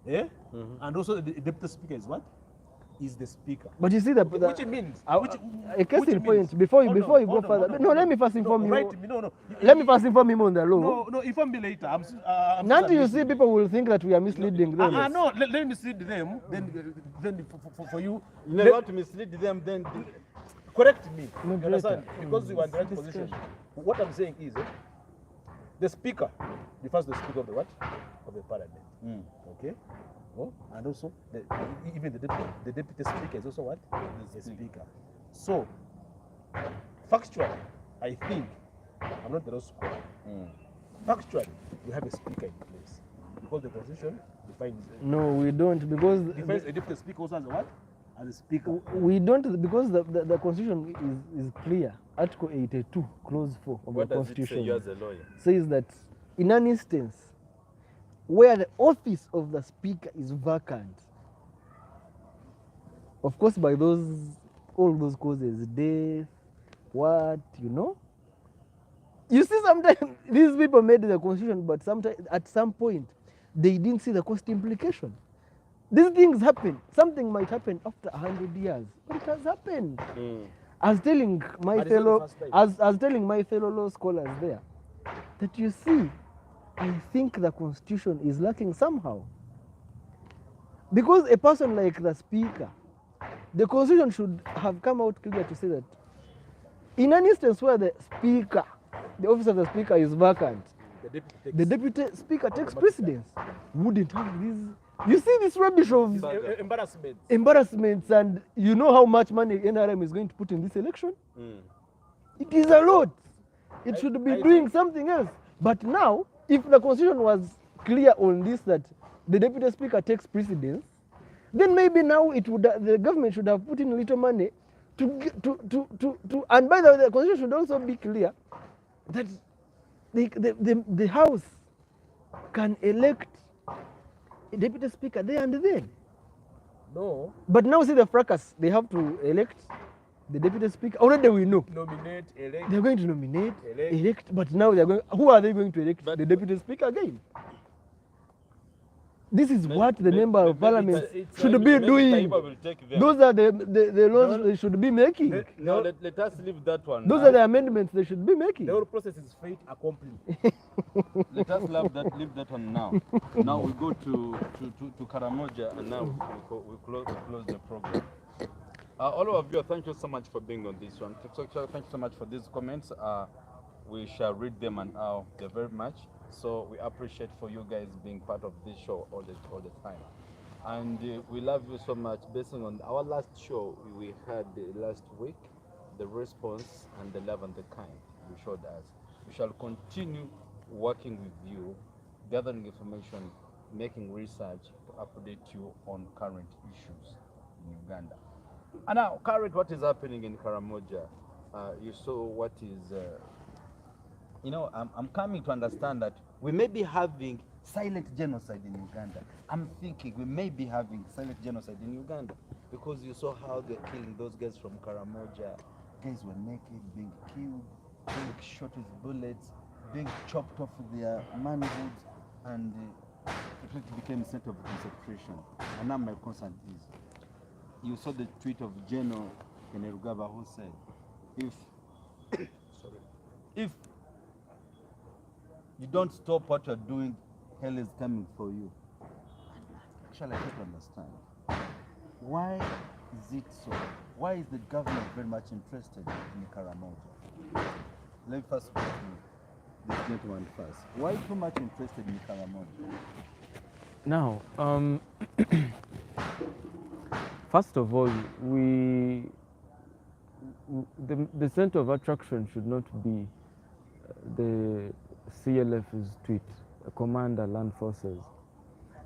and also the deputy speaker is what? Is the speaker. But you see Which means a case which in point means- before you Hold on, go hold on, further. hold on, No, hold let on. me first inform No, you. write me, no. Let me first inform him on the law. No, inform me later. I'm Not you see, people will think that we are misleading them. No, let me mislead them. Then for you, You never want to mislead them, then correct me. No, You understand? greater. Because you are in the right position. What I'm saying is, the speaker refers to the speaker of the what? Of the parliament. Okay. Oh, and also even the deputy speaker is also what? The speaker. So factually, I think I'm not the law scholar. Factually, we have a speaker in place because the constitution defines No, we don't, because defines a deputy speaker also as a what? As a speaker. we don't, because the constitution is clear. Article 82, clause 4 of What the does it say, constitution you as a lawyer? says that in an instance where the office of the speaker is vacant, of course by all those causes, death, what, you see, sometimes these people made the constitution, but sometimes at some point they didn't see the cost implication. These things happen. Something might happen after 100 years, but it has happened. I was telling my But it's not the fellow, first time. I was telling my fellow law scholars there that, you see, I think the constitution is lacking somehow. Because a person like the speaker, the constitution should have come out clear to say that in an instance where the office of the speaker is vacant, the deputy speaker takes precedence. Wouldn't have these. You see this rubbish of embarrassments, and you know how much money NRM is going to put in this election? It is a lot. It should be doing something else. But now, if the constitution was clear on this, that the deputy speaker takes precedence, then maybe now the government should have put in a little money and by the way, the constitution should also be clear that the House can elect a deputy speaker there and then. No. But now see the fracas, they have to elect the deputy speaker. Already we know. Nominate, elect. They're going to nominate, elect, but now who are they going to elect? The deputy speaker again. This is what the member of parliament should be doing. Those are the laws they should be making. No, let us leave that one. Those are the amendments they should be making. The whole process is fait accompli. Let us leave that one now. Now we go to Karamoja, and now we close the program. All of you, thank you so much for being on this one. Thank you so much for these comments. We shall read them, and they're very much. So we appreciate for you guys being part of this show all the time. And we love you so much. Based on our last show we had last week, the response and the love and the kind you showed us. We shall continue working with you, gathering information, making research to update you on current issues in Uganda. And now, current, what is happening in Karamoja? You saw what is... I'm coming to understand that we may be having silent genocide in Uganda. I'm thinking we may be having silent genocide in Uganda because you saw how they're killing those guys from Karamoja. Guys were naked, being killed, being shot with bullets, being chopped off with their manhoods, and it became a center of concentration. And now my concern is, you saw the tweet of General Kainerugaba who said, if you don't stop what you're doing, hell is coming for you. Actually, I don't understand. Why is it so? Why is the government very much interested in Karamoja? Let me first go to this gentleman first. Why too much interested in Karamoja? Now, first of all, the center of attraction should not be the CLF's tweet, Commander Land Forces.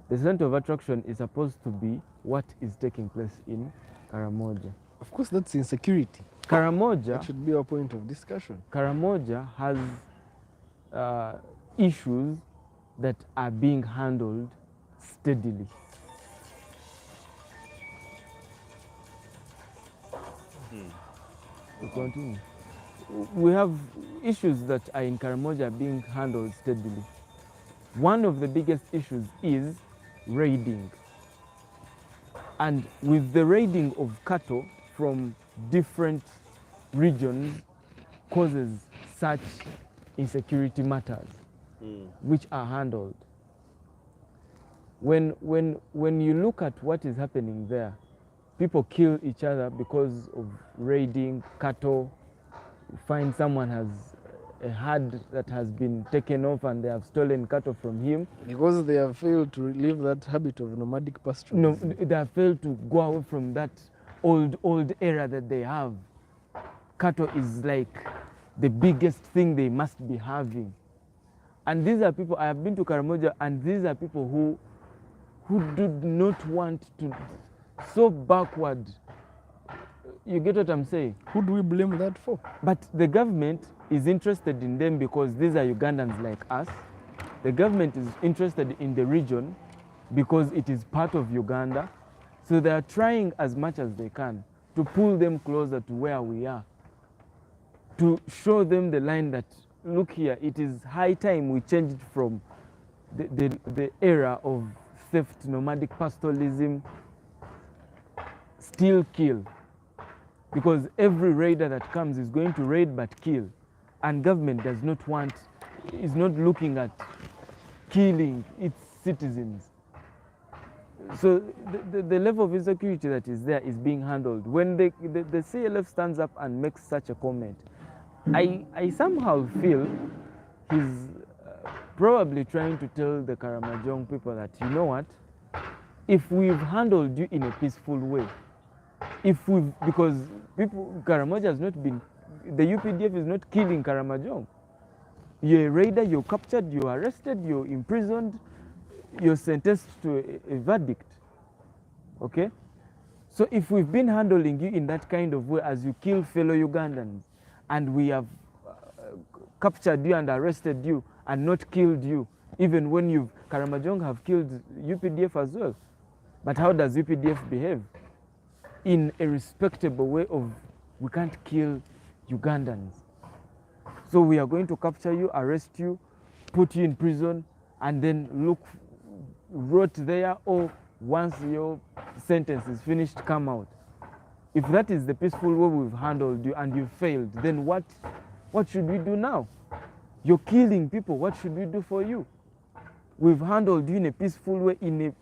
The center of attraction is supposed to be what is taking place in Karamoja. Of course, that's insecurity. Karamoja, That should be our point of discussion. Karamoja has issues that are being handled steadily. We continue. We have issues that are in Karamoja being handled steadily. One of the biggest issues is raiding. And with the raiding of cattle from different regions causes such insecurity matters which are handled. When you look at what is happening there, people kill each other because of raiding cattle. You find someone has a herd that has been taken off and they have stolen cattle from him. Because they have failed to leave that habit of nomadic pasture. No, they have failed to go away from that old era that they have. Cattle is like the biggest thing they must be having. And these are people, I have been to Karamoja, and these are people who who do not want to, so backward. You get what I'm saying? Who do we blame that for? But the government is interested in them because these are Ugandans like us. The government is interested in the region because it is part of Uganda. So they are trying as much as they can to pull them closer to where we are, to show them the line that, look here, it is high time we changed from the era of theft, nomadic pastoralism, steal, kill. Because every raider that comes is going to raid but kill. And government does not want, is not looking at killing its citizens. So the level of insecurity that is there is being handled. When the CLF stands up and makes such a comment, I somehow feel he's probably trying to tell the Karamojong people that, you know what, if we've handled you in a peaceful way, because Karamoja has not been, the UPDF is not killing Karamojong. You're a raider, you're captured, you're arrested, you're imprisoned, you're sentenced to a verdict, okay? So if we've been handling you in that kind of way as you kill fellow Ugandans, and we have captured you and arrested you and not killed you, even when Karamojong have killed UPDF as well. But how does UPDF behave? In a respectable way of, we can't kill Ugandans. So we are going to capture you, arrest you, put you in prison, and then look, rot there, or once your sentence is finished, come out. If that is the peaceful way we've handled you and you failed, then what should we do now? You're killing people, what should we do for you? We've handled you in a peaceful way, in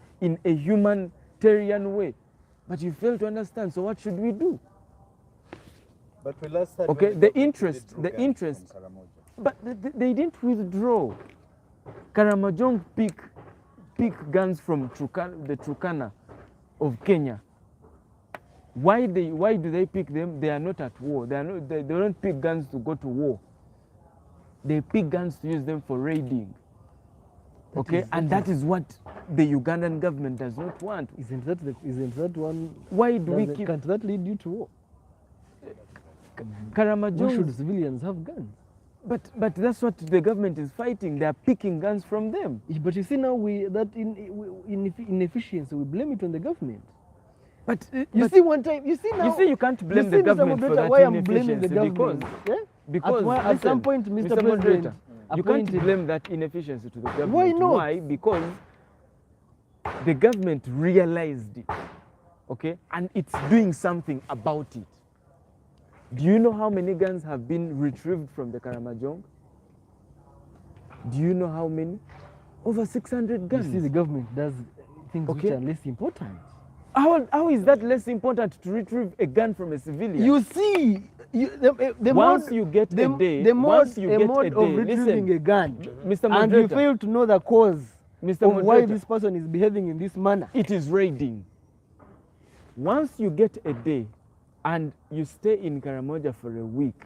a humanitarian way, but you fail to understand, so what should we do? But we last had okay, when the they interest, withdrew the guns interest, from Karamoja. but they didn't withdraw. Karamojong pick guns from the Turkana of Kenya. Why do they pick them? They are not at war. They don't pick guns to go to war. They pick guns to use them for raiding. Okay, and that is what the Ugandan government does not want. Isn't that one? Why do we keep? Can't that lead you to war? Karamojong. Why should civilians have guns? But that's what the government is fighting. They are picking guns from them. But you see now inefficiency, we blame it on the government. But you see one time, you see now. You see, you can't blame the government for that why I'm blaming the government? Because at some point, Mr. President, you can't blame that inefficiency to the government. Why not? Why? Because the government realized it, okay, and it's doing something about it. Do you know how many guns have been retrieved from the Karamojong? Do you know how many? Over 600 guns. You see, the government does things which are less important. How is that less important to retrieve a gun from a civilian? You see, once you get a day, once you get a day, of retrieving a gun, Mr. and you fail to know the cause of why this Moderator, person is behaving in this manner. it is raiding. Once you get a day and you stay in Karamoja for a week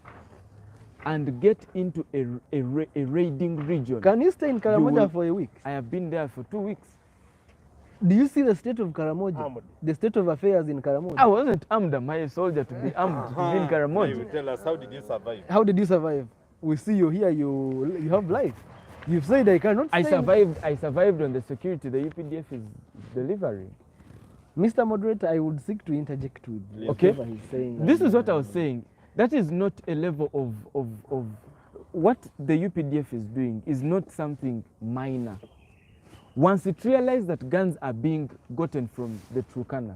and get into a raiding region. Can you stay in Karamoja for a week? I have been there for 2 weeks. Do you see the state of Karamoja? Armed. The state of affairs in Karamoja? I wasn't armed. Am I a soldier to be armed to be in You Karamoja? tell us, how did you survive? How did you survive? We see you here, you have life. You've said I cannot stay. I survived on the security the UPDF is delivering. Mr. Moderator, I would seek to interject with Okay. whatever he's saying. This is what I was saying. That is not a level of what the UPDF is doing is not something minor. Once it realized that guns are being gotten from the Turkana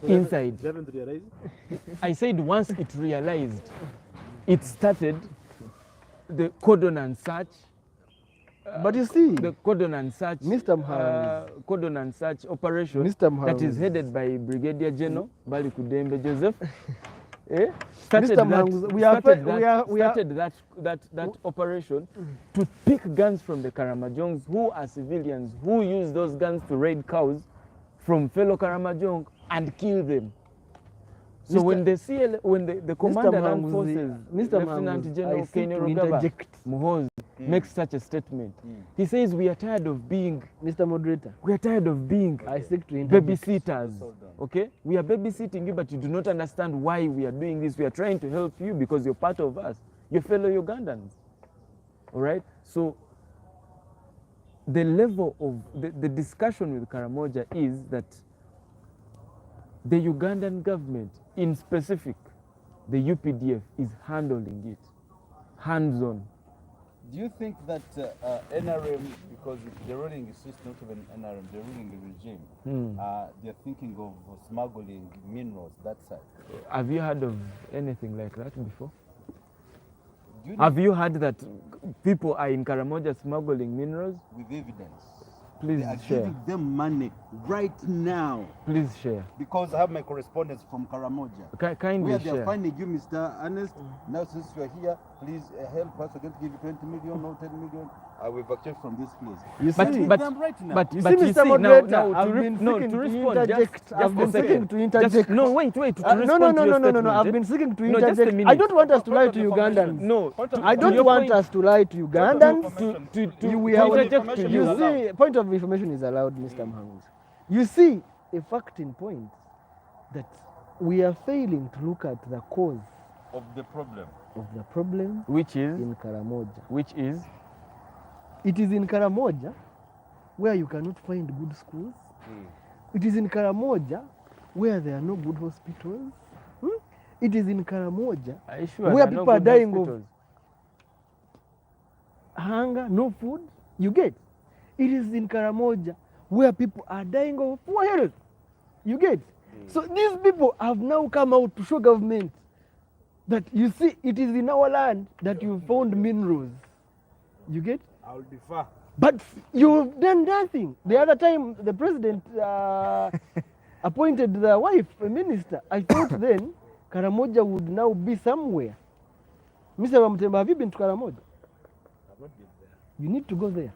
inside, You haven't realized? I said once it realized, it started the cordon and search. But you see, The cordon and search, Mr. Mhams. Cordon and search operation Mr. that is Mhams. headed by Brigadier General Bali Kudembe Joseph. Mr. Started Mhams, we are started that operation to pick guns from the Karamojongs who are civilians who use those guns to raid cows from fellow Karamojong and kill them. So Mr. when the Commander Land Forces, Mr. Lieutenant Mhams, General I seek Kenny to Rugaba interject. Muhoozi, makes such a statement. He says we are tired of being, Mr. Moderator, we are tired of being I seek to interject. babysitters. Okay, we are babysitting you, but you do not understand why we are doing this. We are trying to help you because you're part of us, your fellow Ugandans. All right, so the level of the discussion with Karamoja is that the Ugandan government, in specific, the UPDF, is handling it, hands-on. Do you think that NRM, because the ruling is not even NRM, the ruling regime, they're thinking of smuggling minerals that side? Have you heard of anything like that before? Do you Have you heard that people are in Karamoja smuggling minerals? with evidence? Please They are share. giving them money right now. Please share. Because I have my correspondence from Karamoja. Kindly Where they are share. finding you, Mr. Ernest. Now, since you are here, please help us. We're going to give you 20 million, no 10 million. I will voucher from this place. You But- see, but- them right now. you but see, you Mr. see, Moderator, now I've to been seeking to respond, interject. I've been a second. seeking to interject. Just, no, wait, to No, respond no, to no, your no, no, no. statement, I've been seeking to No, just a interject. I minute. don't want us to lie to Point of information. Ugandans. No, I don't your want point- us to lie to Ugandans. to We are interject to you you. see, point of information is allowed, Mr. Mhangus. You see, a fact in point that we are failing to look at the cause Of the problem. of the problem Which is, in Karamoja. which is, It is in Karamoja where you cannot find good schools. It is in Karamoja where there are no good hospitals. It is in Karamoja are you sure where there are no people are good dying of hospitals? hunger, no food. You get? It is in Karamoja where people are dying of poor health. You get? So these people have now come out to show government that, you see, it is in our land that you found minerals. You get? I will defer. But you've done nothing. The other time the president appointed the wife a minister, I thought then Karamoja would now be somewhere. Mr. Wamtemba, have you been to Karamoja? I've not been there. You need to go there.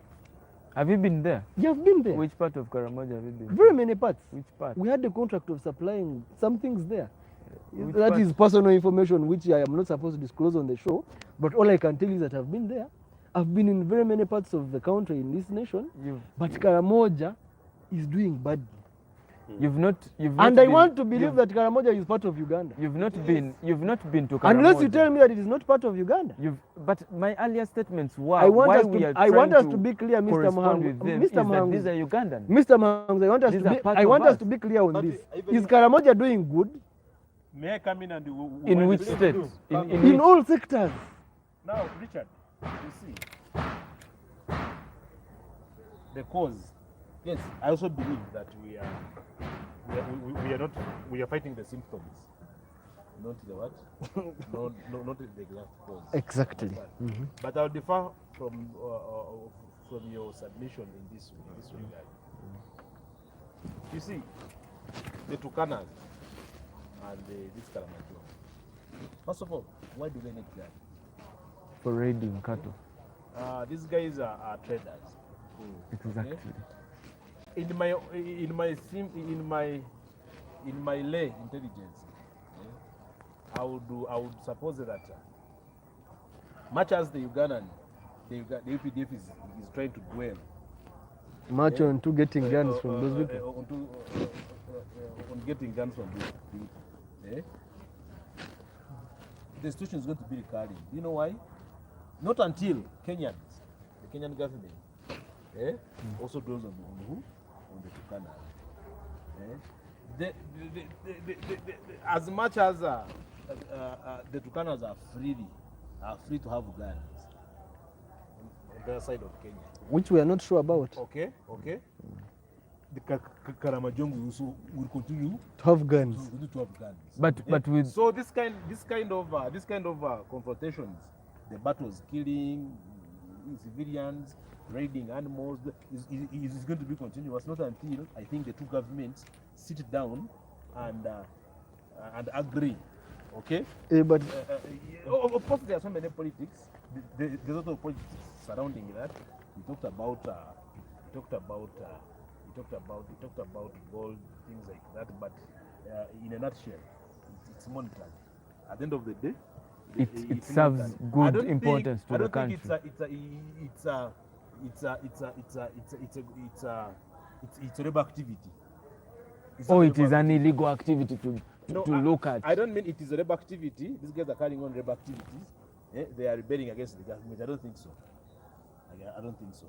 Have you been there? You have been there. Which part of Karamoja have you been? Very many parts. Which part? We had the contract of supplying some things there. Which That part? is personal information which I am not supposed to disclose on the show. But all I can tell you is that I've been there. I've been in very many parts of the country in this nation. But Karamoja is doing badly. You've not And I been- want to believe you've- that Karamoja is part of Uganda. You've not been to Karamoja. Unless you tell me that it is not part of Uganda. But my earlier statements were I want why us we to- are I want trying us to be clear, Mr. correspond Mhangu- with them Mr. is that Mhangu. these are Ugandans. Mr. Mhangs, I want us These to are be, part I of want us us. to be clear on But this. even- Is Karamoja doing good? May I come in and In what which do you state? do? In In which- all sectors. Now, Richard, you see, the cause. Yes, I also believe that we are not, we are fighting the symptoms, not the what? Not the exact cause. Exactly. But I'll differ from your submission in this regard. You see, the Tukanas and this Karamoja. First of all, why do they need that? For raiding cattle. These guys are traders. Exactly. In my lay intelligence, I would suppose that much as the UPDF is trying to dwell March on to getting guns from those people. on getting guns from these people, the situation is going to be recurring. You know why? Not until Kenyans, the Kenyan government, also dwells on who? On the Turkana. As much as the Turkanas are free to have guns on their side of Kenya. Which we are not sure about. Okay. The Karamoja also will continue To have guns. to have guns. But with So this kind of confrontations, the battles, killing civilians, raiding animals, is going to be continuous. Not until I think the two governments sit down and agree. Okay. But Of course, there are so many politics. There's a lot of politics surrounding that. We talked about gold, things like that. But in a nutshell, it's monetary. At the end of the day, it It's serves not that. I good don't importance think, to I the don't country. think it's a rebel activity. It's not Or a it is rebel an activity. illegal activity to look at. I don't mean it is a rebel activity. These guys are carrying on rebel activities. They are rebelling against the government. I don't think so. I don't think so.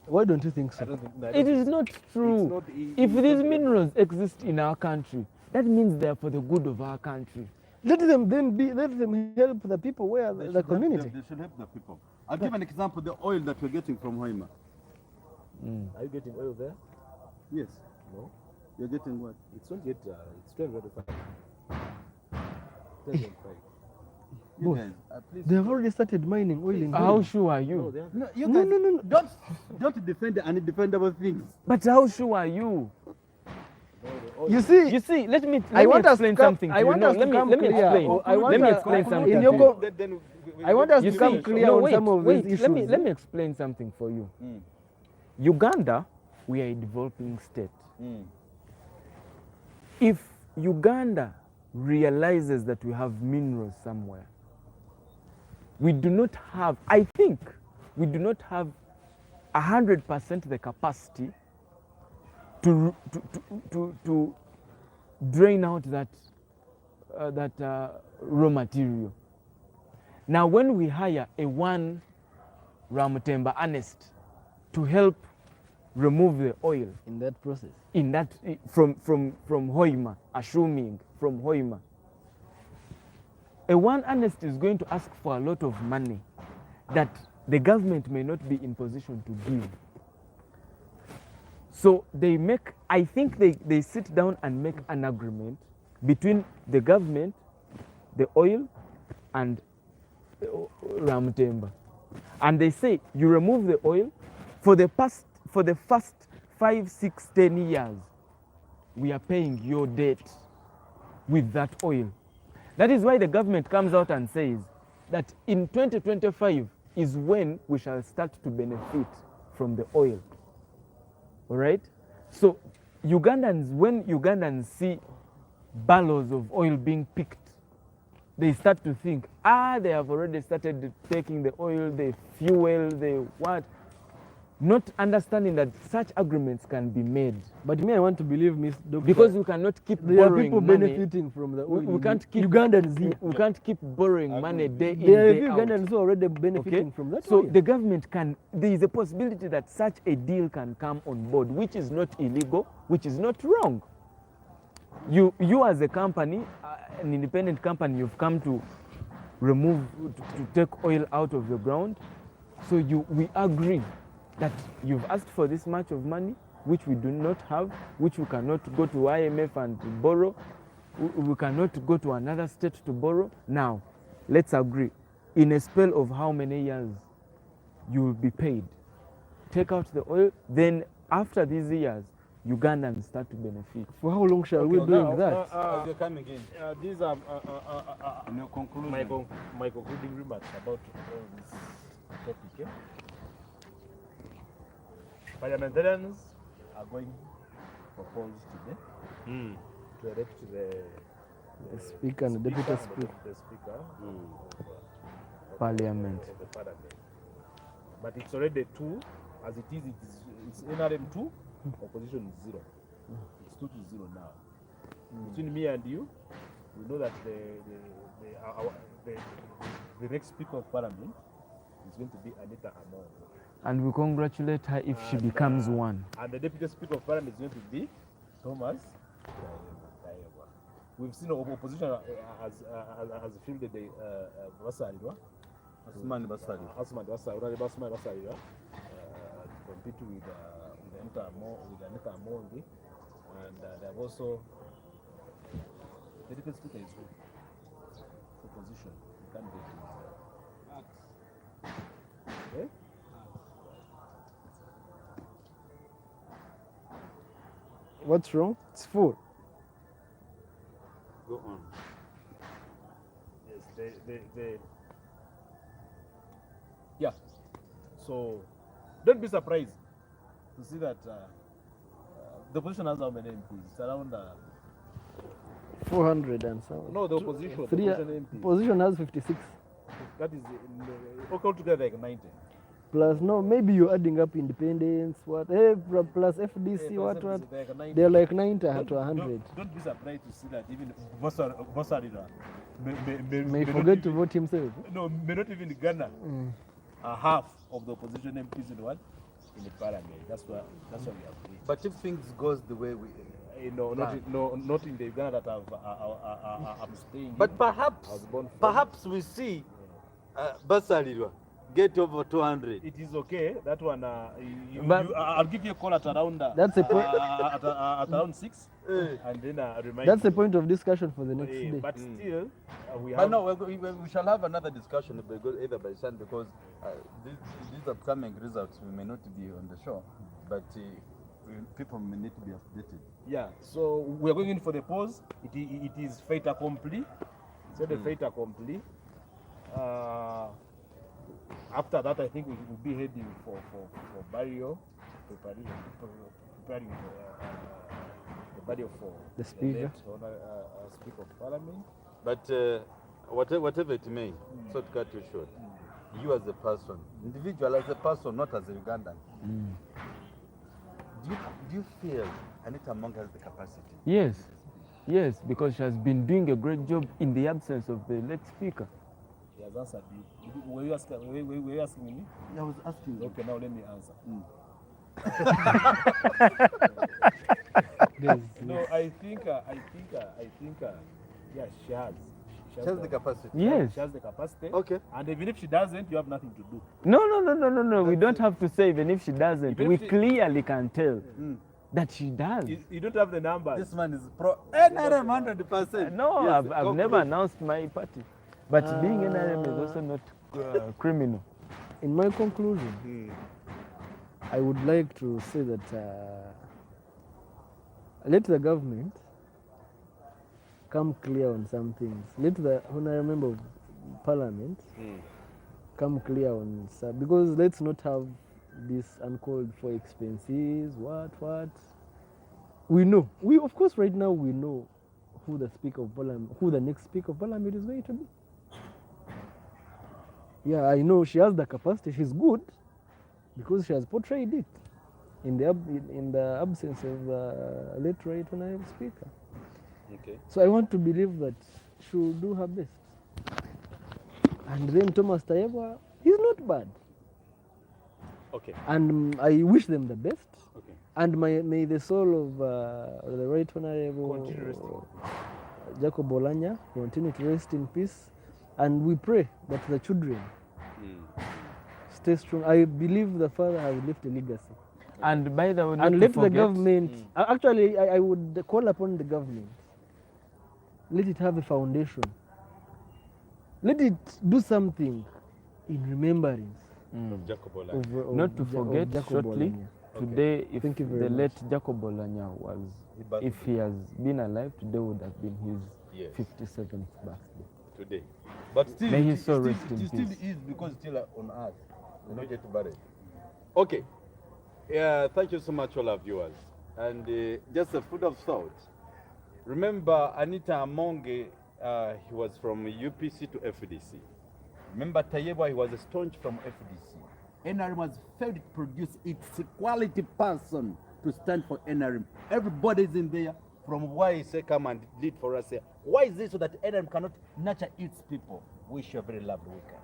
Why don't you think I so? don't think. No, I It don't is think so. not true. It's not, If it's these not minerals exist in our country, that means they are for the good of our country. Let them help the people where They the should help community. them, they should help the people. I'll give an example, the oil that we're getting from Hoima. Are you getting oil there? Yes. No. You're getting what? It's not yet. It's 12:05. 12:05. You guys, please. They have already started mining oil in How Hoima. sure are No, you? they are. No, you No, guys, no, no. don't defend the undefendable things. But how sure are you? You see, You see, let me I want us explain to come. something to I you. want No, us to let me come let me clear. explain. I want Let me us- explain something in to your you. go- I want us You to come see, clear no, on wait, some of wait, these let me issues. explain something for you. Uganda, we are a developing state. If Uganda realizes that we have minerals somewhere, we do not have, I think, we do not have 100% the capacity to drain out that raw material. Now, when we hire a one Ramutemba Honest to help remove the oil In that process. in that from Hoima, assuming from Hoima, a one Honest is going to ask for a lot of money that the government may not be in position to give. So they make, I think they sit down and make an agreement between the government, the oil, and Ramutemba. And they say, you remove the oil, for the first 5, 6, 10 years, we are paying your debt with that oil. That is why the government comes out and says that in 2025 is when we shall start to benefit from the oil. All right? So Ugandans, when Ugandans see barrels of oil being picked, they start to think, they have already started taking the oil, the fuel, the what, not understanding that such agreements can be made. But me, I want to believe, Miss Doctor. Because we cannot keep there are borrowing people money. benefiting from the oil. We can't keep Ugandans here. We can't keep borrowing money day in, There are day out. Ugandans who are already benefiting from that So oil. the government can, there is a possibility that such a deal can come on board, which is not illegal, which is not wrong. You as a company, an independent company, you've come to remove, to take oil out of the ground. So we agree that you've asked for this much of money, which we do not have, which we cannot go to IMF and to borrow. We cannot go to another state to borrow. Now, let's agree. In a spell of how many years you will be paid. Take out the oil, then after these years, Ugandans start to benefit. For how long shall we Okay, doing now, that? They're coming in. These are In your conclusion. my concluding remarks about all this topic. Parliamentarians are going to propose today to elect The speaker and the deputy speaker. the speaker of Parliament. of the parliament. But it's already 2, as it is. It's NRM 2. Opposition is 0. It's 2-0 now. Between me and you, we know that the next speaker of parliament is going to be Anita Amon. And we congratulate her if she becomes one. And the deputy speaker of parliament is going to be Thomas Kayewa. We've seen opposition has fielded the Basalirwa. Asmani Basari. Asmani Basalirwa to compete with Anita Amongi. And they have also, the deputy speaker is who? Opposition. The candidate is okay? What's wrong? It's full. Go on. Yes, yeah. So don't be surprised to see that the opposition has how many MPs? It's around 400 and so. No, the opposition. Three, opposition MP. opposition has 56. That is okay, altogether like 90. Plus, no, maybe you're adding up independence, what? Hey, plus FDC, Yeah, what? plus FDC, like 90. They're like 90 to 100. Don't be surprised to see that even Bosarira May forget to vote himself. No, may not even Ghana. Half of the opposition MPs in what? In the parliament. That's what we have reached. But if things goes the way we, not in the Uganda that I'm staying. but in. perhaps I was born from. perhaps we see Basalirwa get over 200. It is okay. That one. But- I'll give you a call at around. That's a point. At around 6, and then remind. That's you. a point of discussion for the next Yeah, day. but still, we But have. no, we shall have another discussion either by Sunday because these upcoming results we may not be on the show, but people may need to be updated. Yeah, so we are going in for the pause. It is fait accompli. So the fait accompli. After that, I think we will be heading for burial, preparing the burial for The Speaker. late Speaker of Parliament. But whatever it may, so to cut you short, you as a person, individual as a person, not as a Ugandan, do you feel Anita Among has the capacity? Yes, because she has been doing a great job in the absence of the late speaker. He has answered you. Were you asking me? I was asking you. Okay, now let me answer. No, I think, yeah, she has. She has the capacity. Yes. She has the capacity. Okay. And even if she doesn't, you have nothing to do. No. We don't have to say even if she doesn't. Even We if she- clearly can tell that she does. You don't have the numbers. This man is pro NRM 100%. No, Yes, I've never announced my party. But being NRM is also not criminal. In my conclusion, I would like to say that let the government come clear on some things. Let the honorable member of parliament come clear on some, because let's not have this uncalled for expenses. What? We know. Of course, right now we know who the speaker of parliament, who the next speaker of parliament is going to be. Yeah, I know she has the capacity. She's good because she has portrayed it in the absence of the late right honorable speaker. Okay. So I want to believe that she will do her best. And then Thomas Tayebwa, he's not bad. Okay. And I wish them the best. Okay. And may the soul of the right honorable Continue resting. Jacob Olanya continue to rest in peace. And we pray that the children stay strong. I believe the father has left a legacy. And by the way, not And to let the forget, government, actually I would call upon the government, let it have a foundation. Let it do something in remembrance Jacob Olanya. of not to of forget Jacob shortly, Olanya. today, if Thank you very the much. late Jacob Olanya was, birthday. if he has been alive, today would have been his Yes. 57th birthday. Today. But still, May it his soul still, rest in it still peace. is because still on earth. We're not yet buried. Okay. Yeah, thank you so much, all our viewers. And just a food of thought. Remember, Anita Among, he was from UPC to FDC. Remember, Tayebwa, he was a staunch from FDC. NRM has failed to produce its quality person to stand for NRM. Everybody's in there. From why he say come and lead for us here. Why is this so that NRM cannot nurture its people? Wish you a very lovely weekend.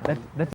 That